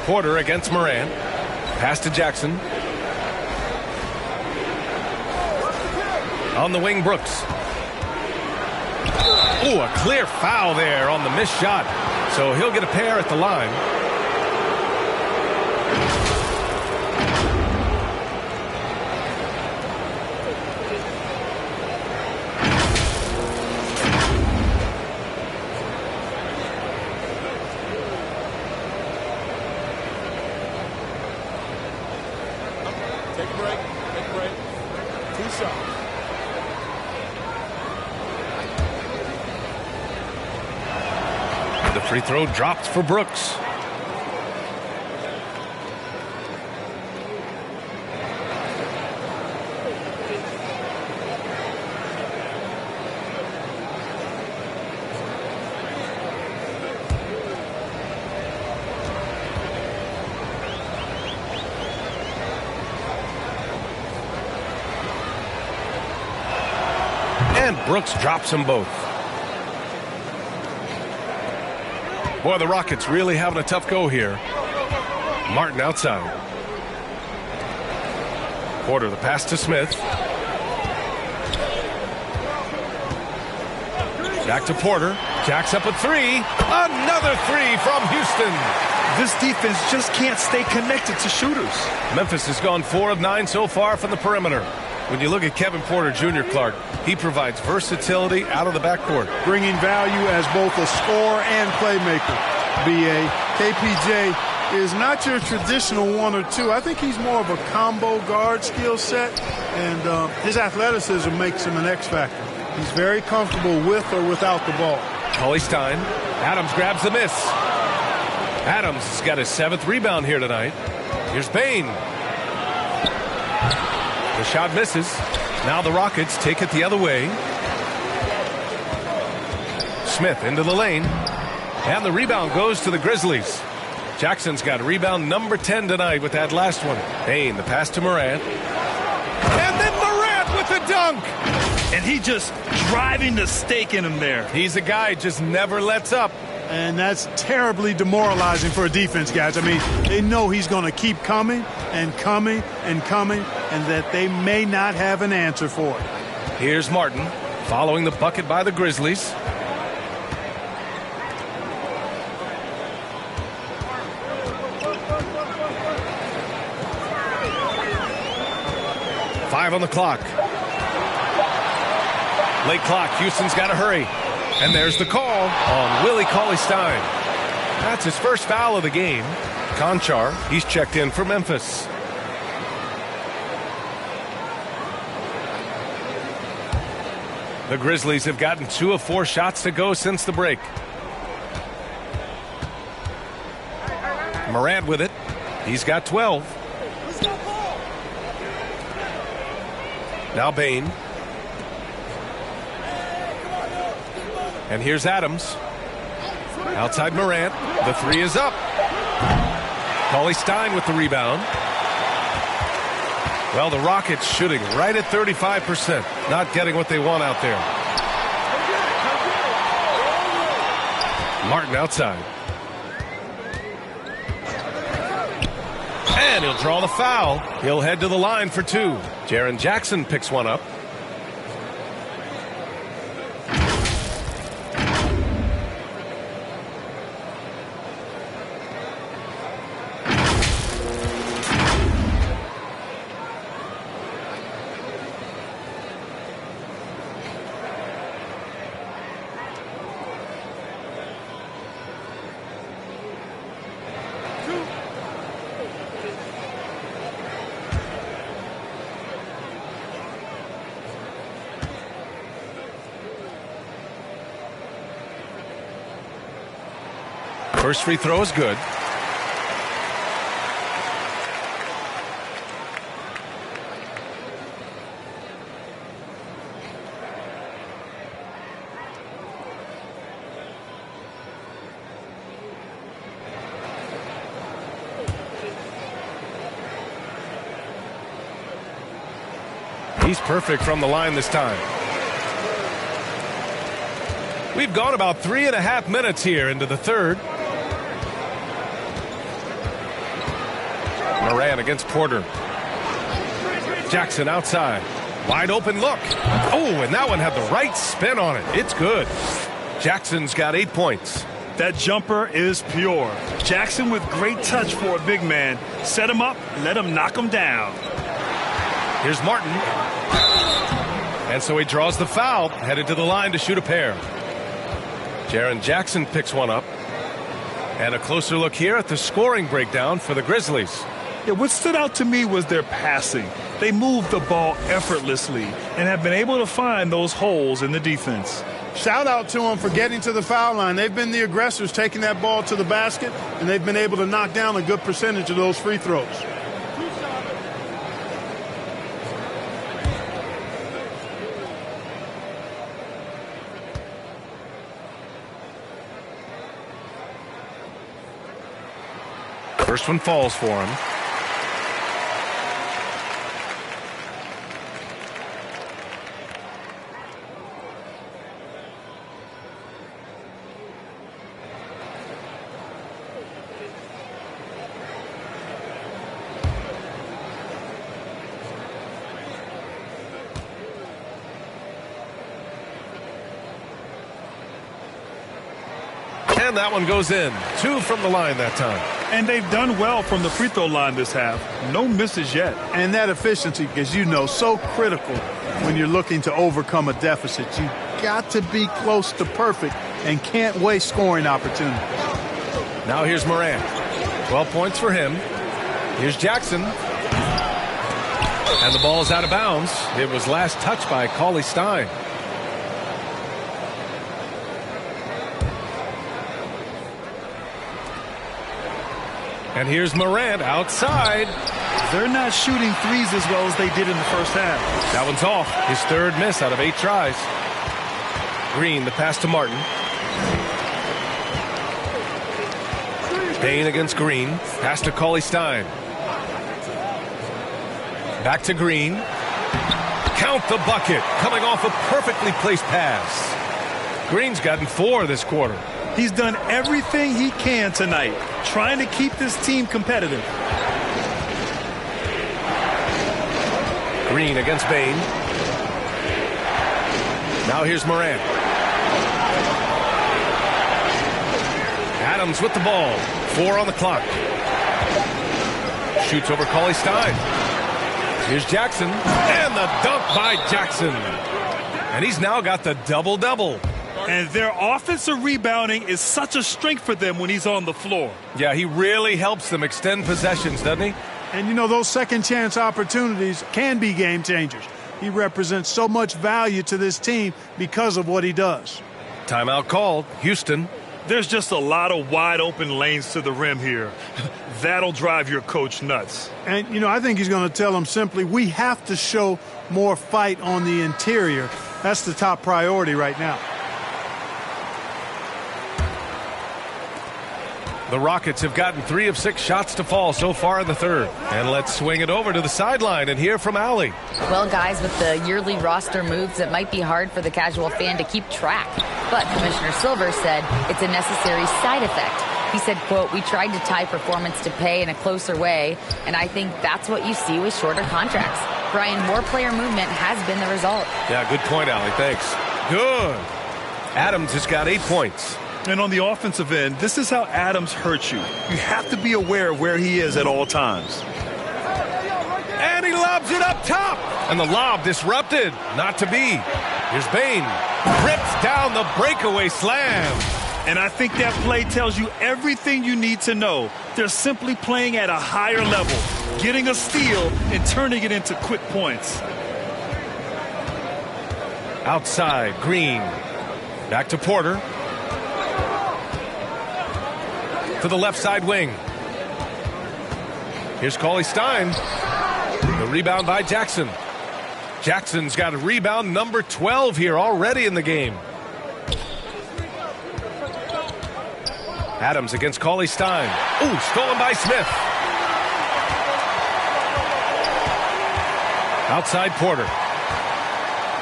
Porter against Morant. Pass to Jackson. On the wing, Brooks. Ooh, a clear foul there on the missed shot. So he'll get a pair at the line. Take a break. Take a break. 2 shots. The free throw dropped for Brooks. And Brooks drops them both. Boy, the Rockets really having a tough go here. Martin outside. Porter, the pass to Smith. Back to Porter. Jacks up a 3. Another 3 from Houston. This defense just can't stay connected to shooters. Memphis has gone 4 of 9 so far from the perimeter. When you look at Kevin Porter Jr., Clark, he provides versatility out of the backcourt. Bringing value as both a scorer and playmaker. B.A. KPJ is not your traditional 1 or 2. I think he's more of a combo guard skill set, and his athleticism makes him an X factor. He's very comfortable with or without the ball. Cauley Stein. Adams grabs the miss. Adams has got his 7th rebound here tonight. Here's Payne. The shot misses. Now the Rockets take it the other way. Smith into the lane. And the rebound goes to the Grizzlies. Jackson's got rebound number 10 tonight with that last one. Payne, the pass to Morant. And then Morant with the dunk. And he just driving the stake in him there. He's a guy just never lets up. And that's terribly demoralizing for a defense, guys. I mean, they know he's going to keep coming and coming and coming, and that they may not have an answer for it. Here's Martin following the bucket by the Grizzlies. 5 on the clock. Late clock. Houston's got to hurry. And there's the call on Willie Cauley-Stein. That's his first foul of the game. Conchar, he's checked in for Memphis. The Grizzlies have gotten 2 of 4 shots to go since the break. Morant with it. He's got 12. Now Bain. And here's Adams. Outside Morant. The 3 is up. Cauley-Stein with the rebound. Well, the Rockets shooting right at 35%. Not getting what they want out there. Martin outside. And he'll draw the foul. He'll head to the line for 2. Jaren Jackson picks one up. First free throw is good. He's perfect from the line this time. We've gone about 3.5 minutes here into the third. Morant against Porter. Jackson outside. Wide open look. Oh, and that one had the right spin on it. It's good. Jackson's got 8 points. That jumper is pure. Jackson with great touch for a big man. Set him up, let him knock him down. Here's Martin. And so he draws the foul, headed to the line to shoot a pair. Jaren Jackson picks one up. And a closer look here at the scoring breakdown for the Grizzlies. Yeah, what stood out to me was their passing. They moved the ball effortlessly and have been able to find those holes in the defense. Shout out to them for getting to the foul line. They've been the aggressors taking that ball to the basket, and they've been able to knock down a good percentage of those free throws. First one falls for him. And that one goes in. 2 from the line that time. And they've done well from the free throw line this half. No misses yet. And that efficiency, as you know, so critical when you're looking to overcome a deficit. You got to be close to perfect and can't waste scoring opportunities. Now here's Morant. 12 points for him. Here's Jackson. And the ball's out of bounds. It was last touched by Cauley-Stein. And here's Morant outside. They're not shooting threes as well as they did in the first half. That one's off. His 3rd miss out of 8 tries. Green, the pass to Martin. Bain against Green. Pass to Cauley-Stein. Back to Green. Count the bucket. Coming off a perfectly placed pass. Green's gotten 4 this quarter. He's done everything he can tonight, trying to keep this team competitive. Green against Bain. Now here's Morant. Adams with the ball. 4 on the clock. Shoots over Cauley-Stein. Here's Jackson, and the dunk by Jackson. And he's now got the double-double. And their offensive rebounding is such a strength for them when he's on the floor. Yeah, he really helps them extend possessions, doesn't he? And, you know, those second-chance opportunities can be game changers. He represents so much value to this team because of what he does. Timeout called. Houston. There's just a lot of wide-open lanes to the rim here. That'll drive your coach nuts. And, you know, I think he's going to tell them simply, we have to show more fight on the interior. That's the top priority right now. The Rockets have gotten 3 of 6 shots to fall so far in the third. And let's swing it over to the sideline and hear from Allie. Well, guys, with the yearly roster moves, it might be hard for the casual fan to keep track. But Commissioner Silver said it's a necessary side effect. He said, quote, we tried to tie performance to pay in a closer way, and I think that's what you see with shorter contracts. Brian, more player movement has been the result. Yeah, good point, Allie. Thanks. Good. Adams has got 8 points. And on the offensive end, this is how Adams hurts you. You have to be aware of where he is at all times. And he lobs it up top. And the lob disrupted. Not to be. Here's Bain. Rips down the breakaway slam. And I think that play tells you everything you need to know. They're simply playing at a higher level, getting a steal and turning it into quick points. Outside, Green. Back to Porter. To the left side wing. Here's Cauley-Stein. The rebound by Jackson. Jackson's got a rebound number 12 here already in the game. Adams against Cauley-Stein. Ooh, stolen by Smith. Outside Porter.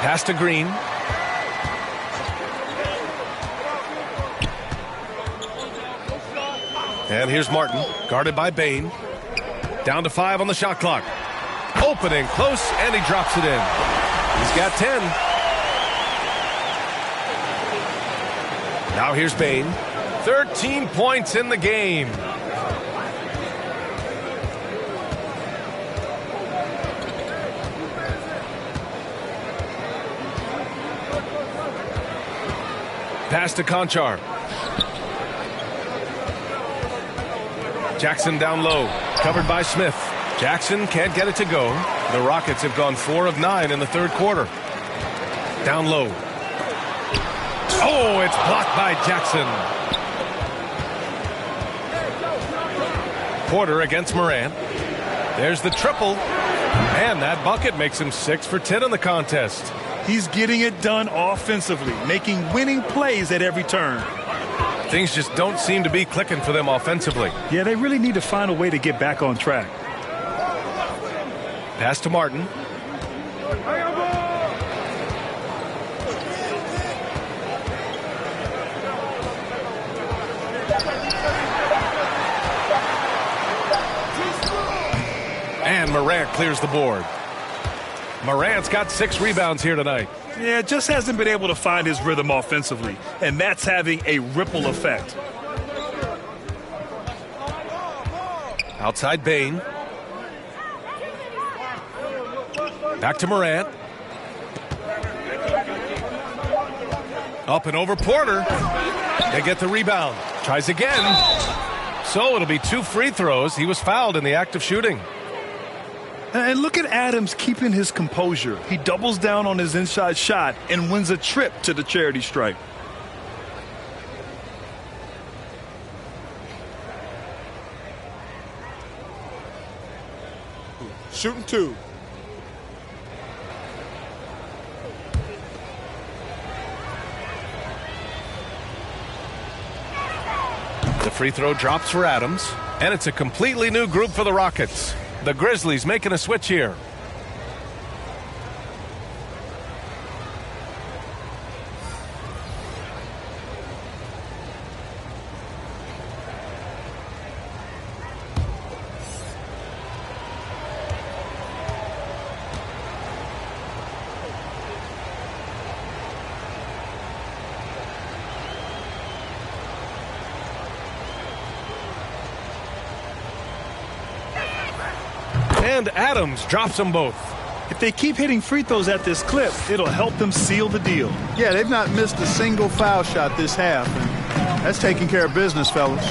Pass to Green. And here's Martin, guarded by Bain. Down to 5 on the shot clock. Opening close, and he drops it in. He's got 10. Now here's Bain. 13 points in the game. Pass to Conchar. Jackson down low, covered by Smith. Jackson can't get it to go. The Rockets have gone 4 of 9 in the third quarter. Down low. Oh, it's blocked by Jackson. Porter against Morant. There's the triple. And that bucket makes him 6 for 10 in the contest. He's getting it done offensively, making winning plays at every turn. Things just don't seem to be clicking for them offensively. Yeah, they really need to find a way to get back on track. Pass to Martin. And Morant clears the board. Morant's got 6 rebounds here tonight. Yeah, just hasn't been able to find his rhythm offensively, and that's having a ripple effect. Outside Bain. Back to Morant. Up and over Porter. They get the rebound. Tries again. So it'll be 2 free throws. He was fouled in the act of shooting. And look at Adams keeping his composure. He doubles down on his inside shot and wins a trip to the charity stripe. Shooting 2. The free throw drops for Adams. And it's a completely new group for the Rockets. The Grizzlies making a switch here. And Adams drops them both. If they keep hitting free throws at this clip, it'll help them seal the deal. Yeah, they've not missed a single foul shot this half. And that's taking care of business, fellas.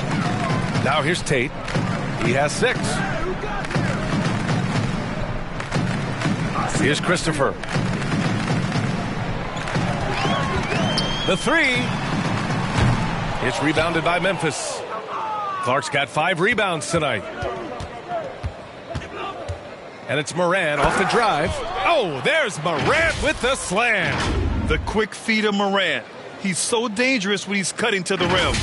Now here's Tate. He has 6. Here's Christopher. The 3. It's rebounded by Memphis. Clark's got 5 rebounds tonight. And it's Morant off the drive. Oh, there's Morant with the slam. The quick feed of Morant. He's so dangerous when he's cutting to the rim.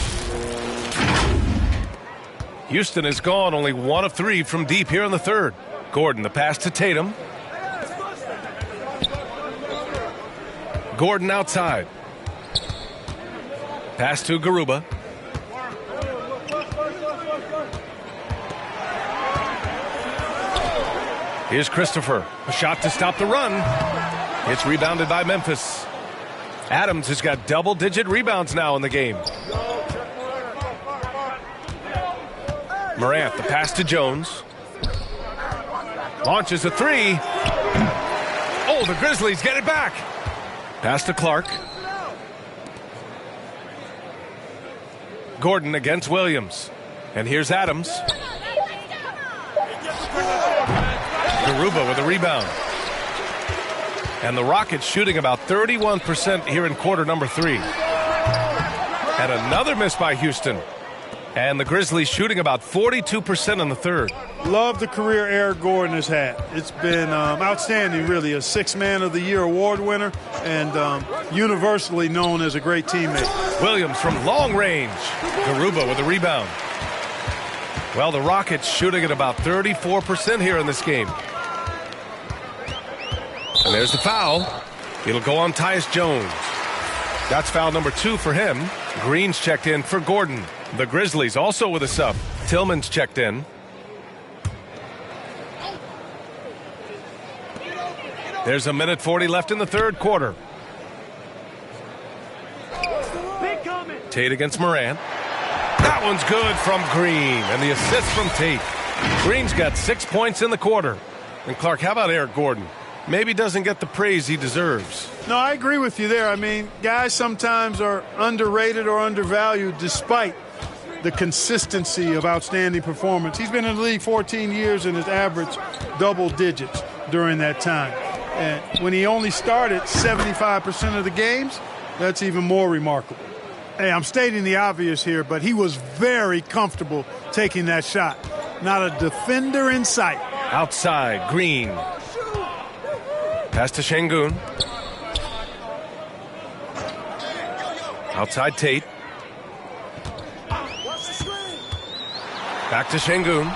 Houston is gone only 1 of 3 from deep here in the third. Gordon, the pass to Tatum. Gordon outside. Pass to Garuba. Here's Christopher. A shot to stop the run. It's rebounded by Memphis. Adams has got double-digit rebounds now in the game. Morant, the pass to Jones. Launches a 3. Oh, the Grizzlies get it back. Pass to Clark. Gordon against Williams. And here's Adams. Garuba with a rebound. And the Rockets shooting about 31% here in quarter number 3. And another miss by Houston. And the Grizzlies shooting about 42% in the third. Love the career Eric Gordon has had. It's been outstanding, really. A 6th Man of the Year award winner and universally known as a great teammate. Williams from long range. Garuba with a rebound. Well, the Rockets shooting at about 34% here in this game. And there's the foul. It'll go on Tyus Jones. That's foul number 2 for him. Green's checked in for Gordon. The Grizzlies also with a sub. Tillman's checked in. There's a minute 40 left in the third quarter. Tate against Morant. That one's good from Green. And the assist from Tate. Green's got 6 points in the quarter. And Clark, how about Eric Gordon? Maybe doesn't get the praise he deserves. No, I agree with you there. I mean, guys sometimes are underrated or undervalued despite the consistency of outstanding performance. He's been in the league 14 years and has averaged double digits during that time. And when he only started 75% of the games, that's even more remarkable. Hey, I'm stating the obvious here, but he was very comfortable taking that shot. Not a defender in sight. Outside, Green. Pass to Şengün. Outside Tate. Back to Şengün.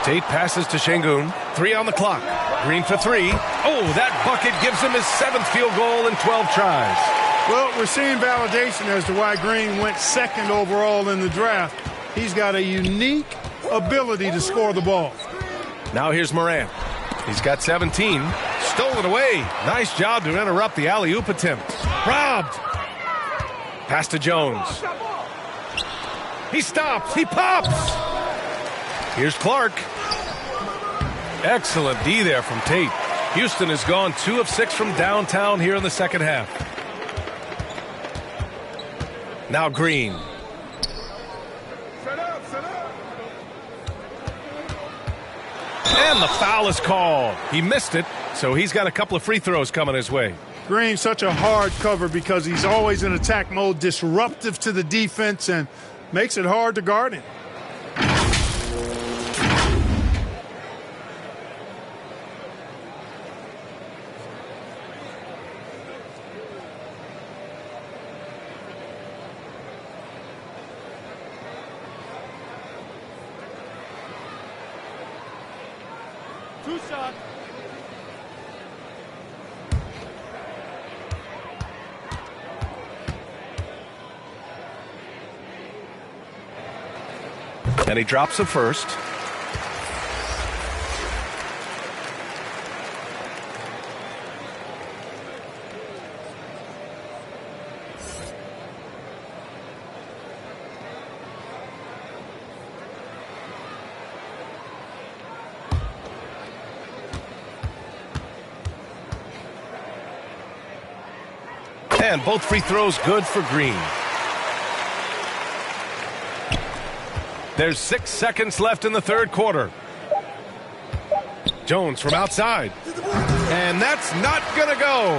Tate passes to Şengün. 3 on the clock. Green for 3. Oh, that bucket gives him his 7th field goal in 12 tries. Well, we're seeing validation as to why Green went 2nd overall in the draft. He's got a unique ability to score the ball. Now here's Morant. He's got 17. Stolen away. Nice job to interrupt the alley-oop attempt. Robbed. Pass to Jones. He stops. He pops. Here's Clark. Excellent D there from Tate. Houston has gone 2 of 6 from downtown here in the second half. Now Green. And the foul is called. He missed it, so he's got a couple of free throws coming his way. Green's such a hard cover because he's always in attack mode, disruptive to the defense, and makes it hard to guard him. And he drops the first. And both free throws good for Green. There's 6 seconds left in the third quarter. Jones from outside. And that's not going to go.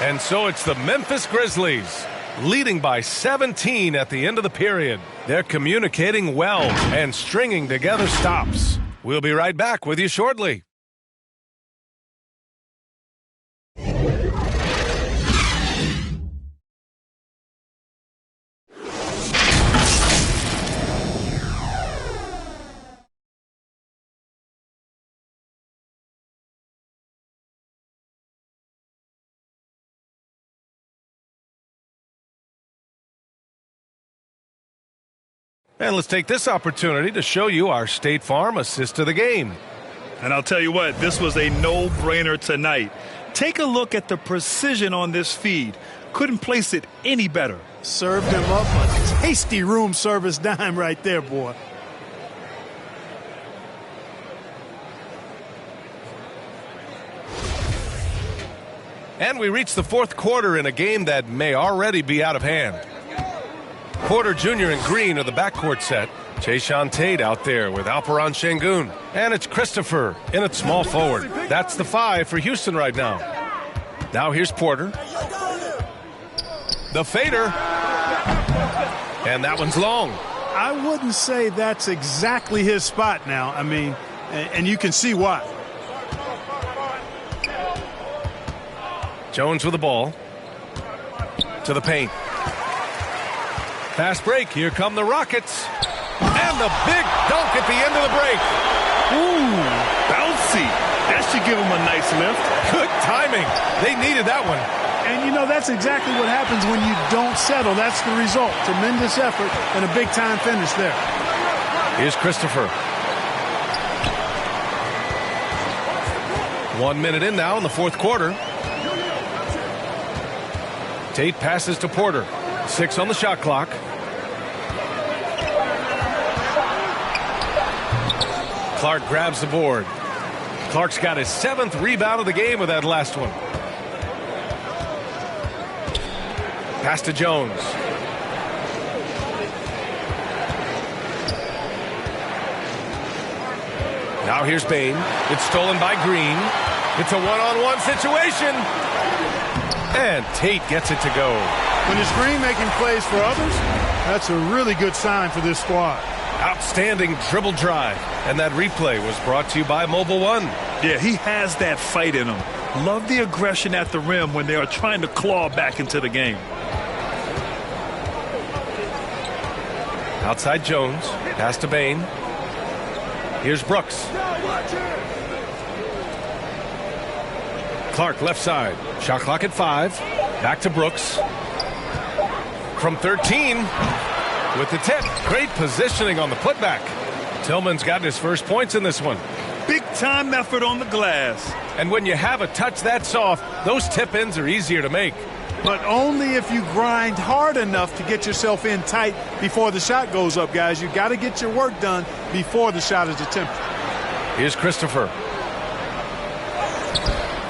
And so it's the Memphis Grizzlies leading by 17 at the end of the period. They're communicating well and stringing together stops. We'll be right back with you shortly. And let's take this opportunity to show you our State Farm assist to the game. And I'll tell you what, this was a no-brainer tonight. Take a look at the precision on this feed. Couldn't place it any better. Served him up a tasty room service dime right there, boy. And we reach the fourth quarter in a game that may already be out of hand. Porter Jr. and Green are the backcourt set. Jayshawn Tate out there with Alperon Şengün. And it's Christopher in at small forward. That's the 5 for Houston right now. Now here's Porter. The fader. And that one's long. I wouldn't say that's exactly his spot now. I mean, and you can see why. Jones with the ball. To the paint. Fast break. Here come the Rockets. And the big dunk at the end of the break. Ooh, bouncy. That should give him a nice lift. Good timing. They needed that one. And, you know, that's exactly what happens when you don't settle. That's the result. Tremendous effort and a big-time finish there. Here's Christopher. 1 minute in now in the fourth quarter. Tate passes to Porter. 6 on the shot clock. Clark grabs the board. Clark's got his 7th rebound of the game with that last one. Pass to Jones. Now here's Bain. It's stolen by Green. It's a one-on-one situation. And Tate gets it to go. When it's Green making plays for others, that's a really good sign for this squad. Outstanding dribble drive. And that replay was brought to you by Mobile One. Yeah, he has that fight in him. Love the aggression at the rim when they are trying to claw back into the game. Outside Jones. Pass to Bain. Here's Brooks. Clark left side. Shot clock at 5. Back to Brooks. From 13. With the tip. Great positioning on the putback. Tillman's got his first points in this one. Big time effort on the glass. And when you have a touch that soft, those tip-ins are easier to make. But only if you grind hard enough to get yourself in tight before the shot goes up, guys. You got to get your work done before the shot is attempted. Here's Christopher.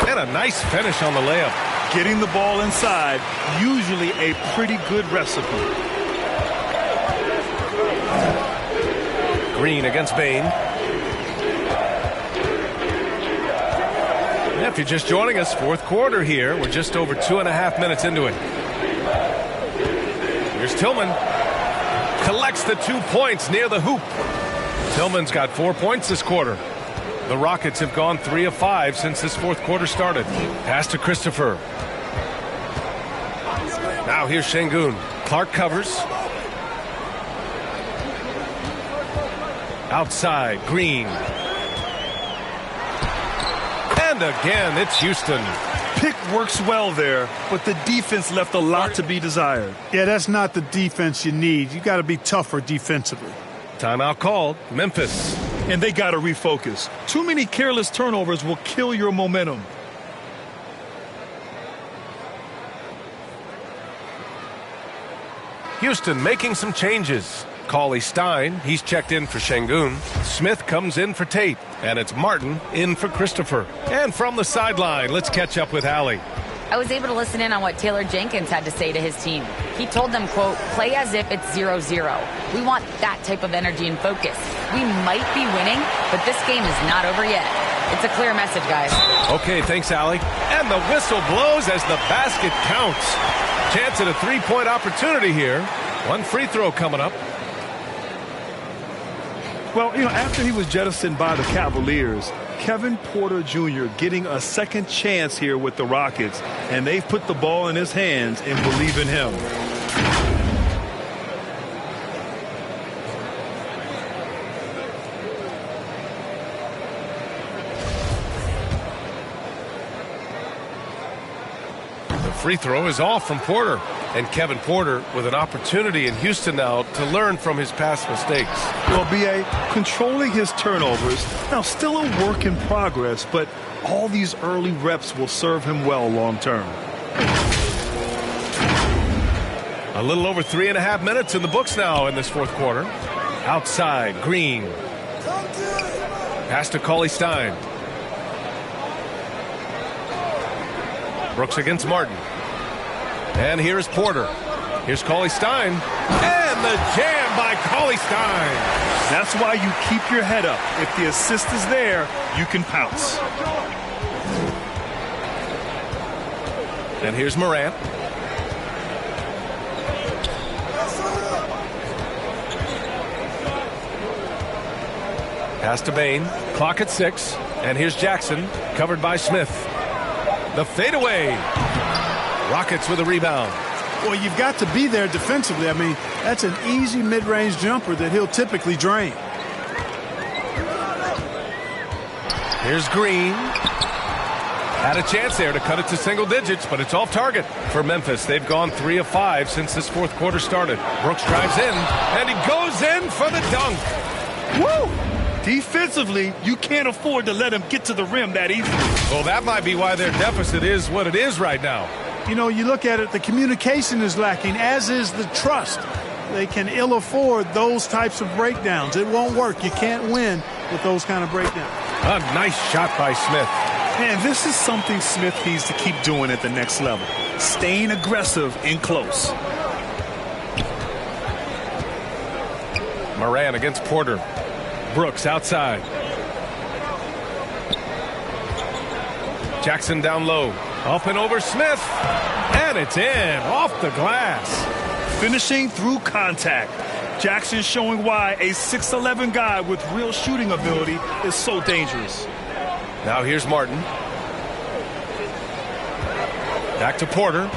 And a nice finish on the layup. Getting the ball inside, usually a pretty good recipe. Green against Bain. If you're just joining us, fourth quarter here. We're just over 2.5 minutes into it. Here's Tillman. Collects the 2 points near the hoop. Tillman's got 4 points this quarter. The Rockets have gone 3 of 5 since this fourth quarter started. Pass to Christopher. Now here's Şengün. Clark covers. Outside, Green. And again, it's Houston. Pick works well there, but the defense left a lot to be desired. Yeah, that's not the defense you need. You got to be tougher defensively. Timeout called. Memphis. And they got to refocus. Too many careless turnovers will kill your momentum. Houston making some changes. Cauley Stein, he's checked in for Şengün. Smith comes in for Tate. And it's Martin in for Christopher. And from the sideline, let's catch up with Allie. I was able to listen in on what Taylor Jenkins had to say to his team. He told them, quote, play as if it's 0-0. We want that type of energy and focus. We might be winning, but this game is not over yet. It's a clear message, guys. Okay, thanks, Allie. And the whistle blows as the basket counts. Chance at a three-point opportunity here. One free throw coming up. Well, after he was jettisoned by the Cavaliers, Kevin Porter Jr. getting a second chance here with the Rockets, and they've put the ball in his hands and believe in him. The free throw is off from Porter. And Kevin Porter with an opportunity in Houston now to learn from his past mistakes. Well, B.A., controlling his turnovers, now still a work in progress, but all these early reps will serve him well long term. A little over 3.5 minutes in the books now in this fourth quarter. Outside, Green. Pass to Cauley-Stein. Brooks against Martin. And here's Porter. Here's Cauley-Stein. And the jam by Cauley-Stein. That's why you keep your head up. If the assist is there, you can pounce. And here's Morant. Pass to Bain. Clock at 6. And here's Jackson, covered by Smith. The fadeaway. Rockets with a rebound. Well, you've got to be there defensively. I mean, that's an easy mid-range jumper that he'll typically drain. Here's Green. Had a chance there to cut it to single digits, but it's off target for Memphis. They've gone 3 of 5 since this fourth quarter started. Brooks drives in, and he goes in for the dunk. Woo! Defensively, you can't afford to let him get to the rim that easily. Well, that might be why their deficit is what it is right now. You look at it, the communication is lacking, as is the trust. They can ill afford those types of breakdowns. It won't work. You can't win with those kind of breakdowns. A nice shot by Smith. Man, this is something Smith needs to keep doing at the next level. Staying aggressive in close. Moran against Porter. Brooks outside. Jackson down low. Up and over Smith. And it's in. Off the glass. Finishing through contact. Jackson showing why a 6'11 guy with real shooting ability is so dangerous. Now here's Martin. Back to Porter.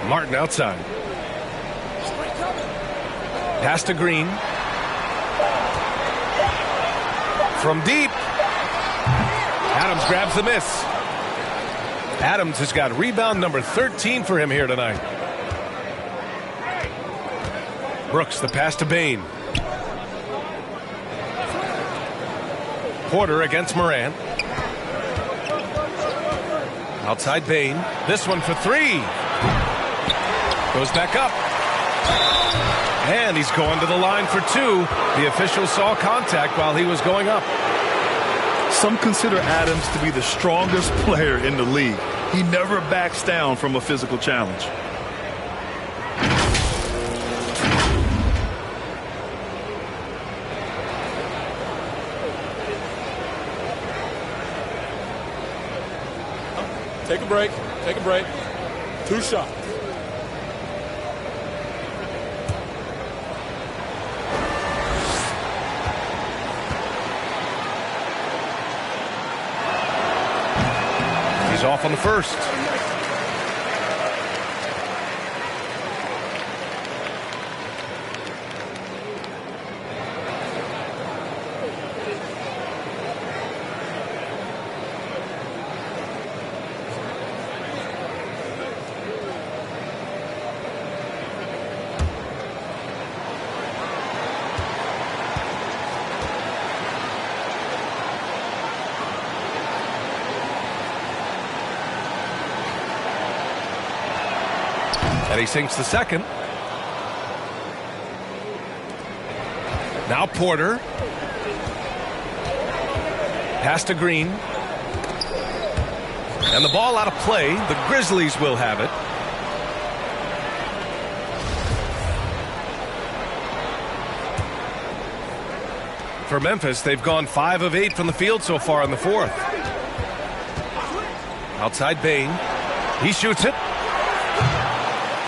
Martin outside. Pass to Green. From deep. Adams grabs the miss. Adams has got rebound number 13 for him here tonight. Brooks, the pass to Bain. Porter against Morant. Outside Bain. This one for 3. Goes back up. And he's going to the line for 2. The official saw contact while he was going up. Some consider Adams to be the strongest player in the league. He never backs down from a physical challenge. Take a break. Take a break. 2 shots. He's off on the first. And he sinks the second. Now Porter. Pass to Green. And the ball out of play. The Grizzlies will have it. For Memphis, they've gone 5 of 8 from the field so far in the fourth. Outside Bain. He shoots it.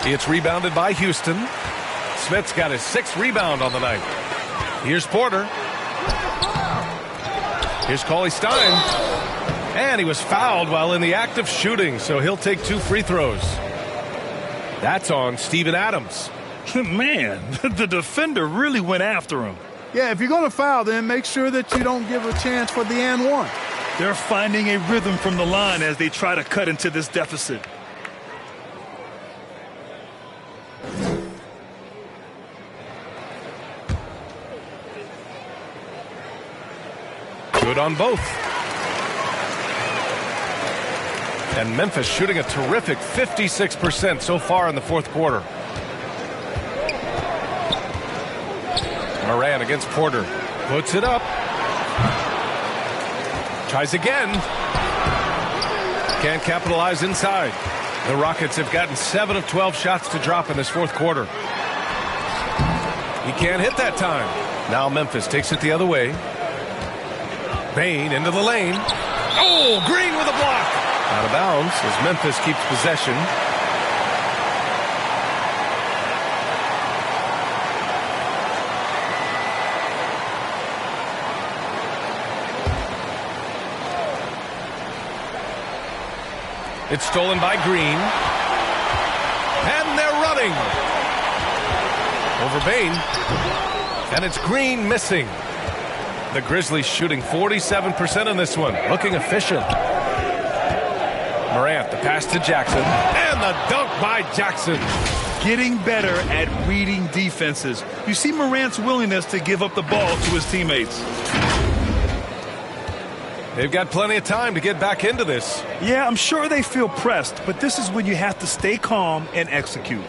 It's rebounded by Houston. Smith's got his 6th rebound on the night. Here's Porter. Here's Cauley-Stein. And he was fouled while in the act of shooting, so he'll take 2 free throws. That's on Steven Adams. Man, the defender really went after him. Yeah, if you're going to foul, then make sure that you don't give a chance for the and one. They're finding a rhythm from the line as they try to cut into this deficit. Good on both. And Memphis shooting a terrific 56% so far in the fourth quarter. Moran against Porter. Puts it up. Tries again. Can't capitalize inside. The Rockets have gotten 7 of 12 shots to drop in this fourth quarter. He can't hit that time. Now Memphis takes it the other way. Bain into the lane. Oh, Green with a block. Out of bounds as Memphis keeps possession. It's stolen by Green. And they're running. Over Bain. And it's Green missing. The Grizzlies shooting 47% in this one. Looking efficient. Morant, the pass to Jackson. And the dunk by Jackson. Getting better at reading defenses. You see Morant's willingness to give up the ball to his teammates. They've got plenty of time to get back into this. Yeah, I'm sure they feel pressed, but this is when you have to stay calm and execute.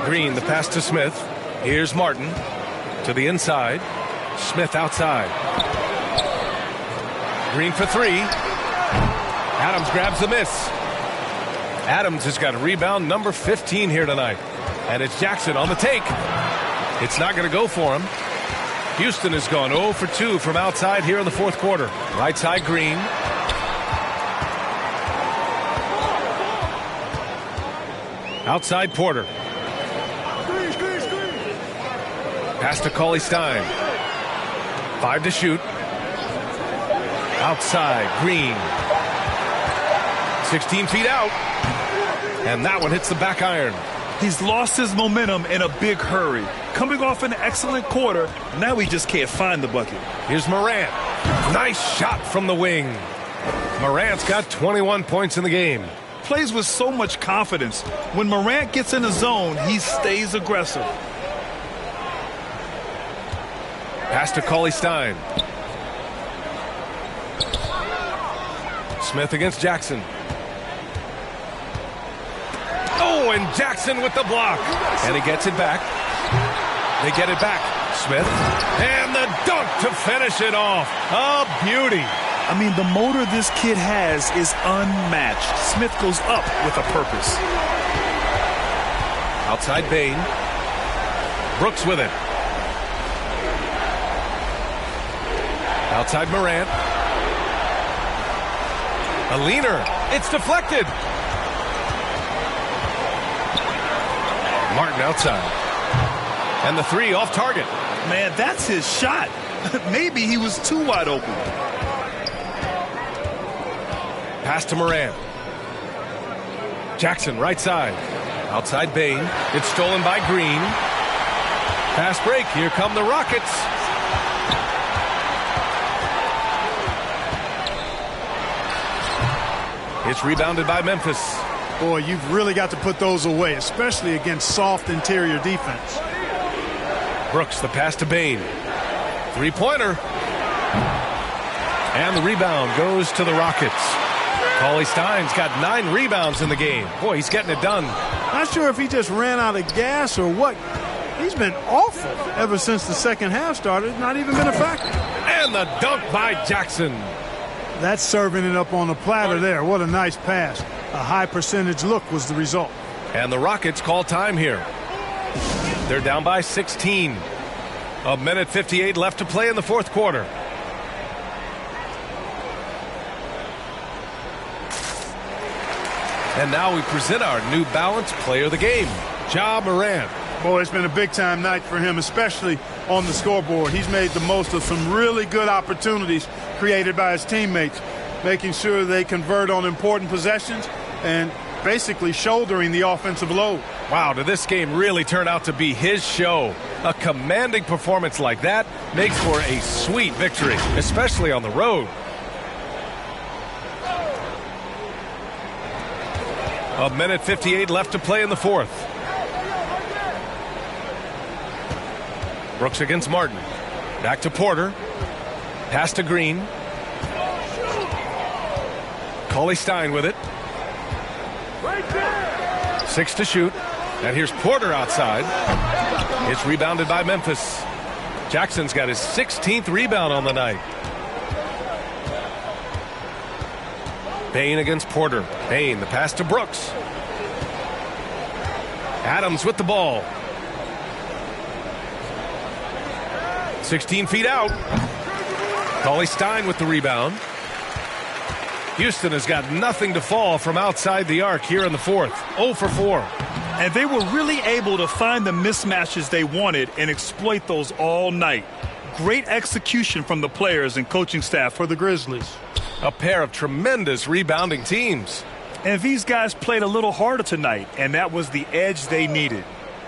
Green, the pass to Smith. Here's Martin to the inside. Smith outside. Green for 3. Adams grabs the miss. Adams has got rebound number 15 here tonight. And it's Jackson on the take. It's not going to go for him. Houston has gone 0 for 2 from outside here in the fourth quarter. Right side Green. Outside Porter. Pass to Cauley-Stein. 5 to shoot. Outside Green. 16 feet out. And that one hits the back iron. He's lost his momentum in a big hurry. Coming off an excellent quarter, now he just can't find the bucket. Here's Morant. Nice shot from the wing. Morant's got 21 points in the game. Plays with so much confidence. When Morant gets in the zone, he stays aggressive. Pass to Cauley-Stein. Smith against Jackson. Oh, and Jackson with the block. And he gets it back. They get it back. Smith. And the dunk to finish it off. A beauty. I mean, the motor this kid has is unmatched. Smith goes up with a purpose. Outside Bain. Brooks with it. Outside Morant. A leaner. It's deflected. Martin outside. And the 3 off target. Man, that's his shot. Maybe he was too wide open. Pass to Morant. Jackson right side. Outside Bain. It's stolen by Green. Pass break. Here come the Rockets. It's rebounded by Memphis. Boy, you've really got to put those away, especially against soft interior defense. Brooks, the pass to Bain. 3-pointer. And the rebound goes to the Rockets. Cauley-Stein's got 9 rebounds in the game. Boy, he's getting it done. Not sure if he just ran out of gas or what. He's been awful ever since the second half started. Not even been a factor. And the dunk by Jackson. That's serving it up on a platter there. What a nice pass. A high percentage look was the result. And the Rockets call time here. They're down by 16. A minute 58 left to play in the fourth quarter. And now we present our New Balance Player of the Game, Ja Morant. Boy, it's been a big-time night for him, especially on the scoreboard. He's made the most of some really good opportunities created by his teammates, making sure they convert on important possessions and basically shouldering the offensive load. Wow, did this game really turn out to be his show? A commanding performance like that makes for a sweet victory, especially on the road. A minute 58 left to play in the fourth. Brooks against Martin. Back to Porter. Pass to Green. Cauley Stein with it. 6 to shoot. And here's Porter outside. It's rebounded by Memphis. Jackson's got his 16th rebound on the night. Payne against Porter. Payne, the pass to Brooks. Adams with the ball. 16 feet out. Cauley Stein with the rebound. Houston has got nothing to fall from outside the arc here in the fourth. 0 for 4. And they were really able to find the mismatches they wanted and exploit those all night. Great execution from the players and coaching staff for the Grizzlies. A pair of tremendous rebounding teams. And these guys played a little harder tonight, and that was the edge they needed.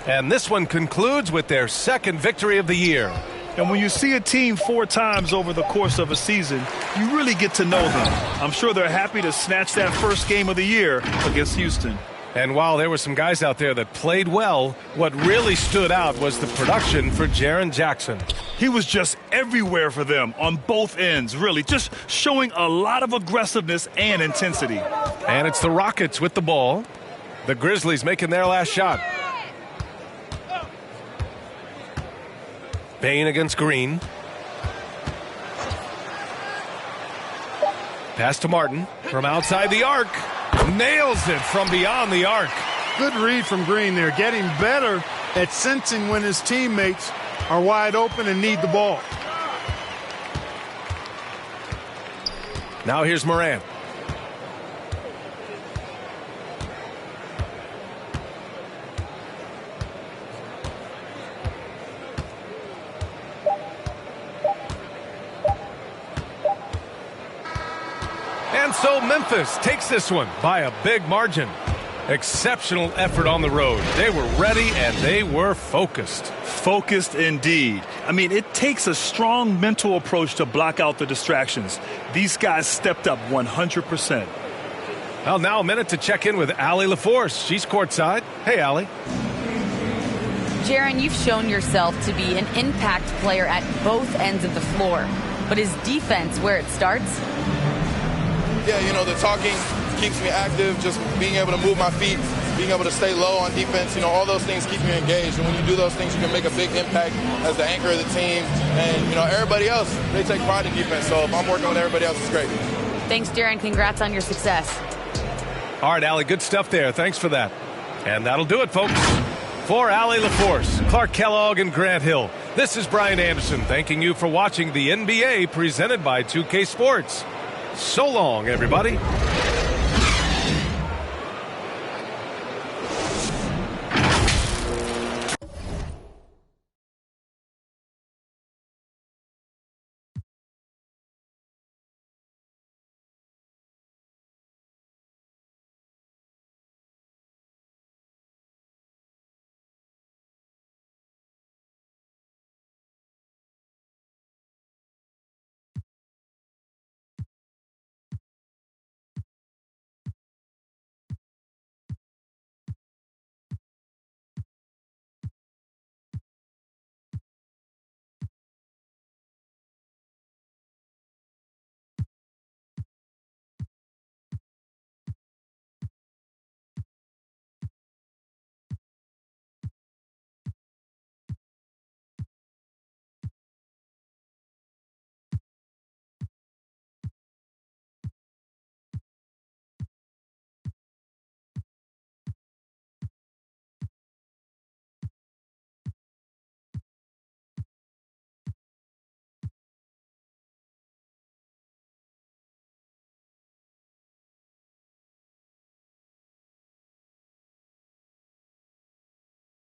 And this one concludes with their second victory of the year. And when you see a team 4 times over the course of a season, you really get to know them. I'm sure they're happy to snatch that first game of the year against Houston. And while there were some guys out there that played well, what really stood out was the production for Jaren Jackson. He was just everywhere for them on both ends, really, just showing a lot of aggressiveness and intensity. And it's the Rockets with the ball. The Grizzlies making their last shot. Payne against Green. Pass to Martin from outside the arc. Nails it from beyond the arc. Good read from Green there, getting better at sensing when his teammates are wide open and need the ball. Now here's Morant. And so Memphis takes this one by a big margin. Exceptional effort on the road. They were ready and they were focused. Focused indeed. I mean, it takes a strong mental approach to block out the distractions. These guys stepped up 100%. Well, now a minute to check in with Allie LaForce. She's courtside. Hey, Allie. Jaren, you've shown yourself to be an impact player at both ends of the floor. But is defense where it starts? Yeah, you know, the talking keeps me active, just being able to move my feet, being able to stay low on defense, you know, all those things keep you engaged. And when you do those things, you can make a big impact as the anchor of the team. And, you know, everybody else, they take pride in defense. So if I'm working with everybody else, it's great. Thanks, Jaren. Congrats on your success. All right, Allie, good stuff there. Thanks for that. And that'll do it, folks. For Allie LaForce, Clark Kellogg, and Grant Hill, this is Brian Anderson thanking you for watching the NBA presented by 2K Sports. So long, everybody.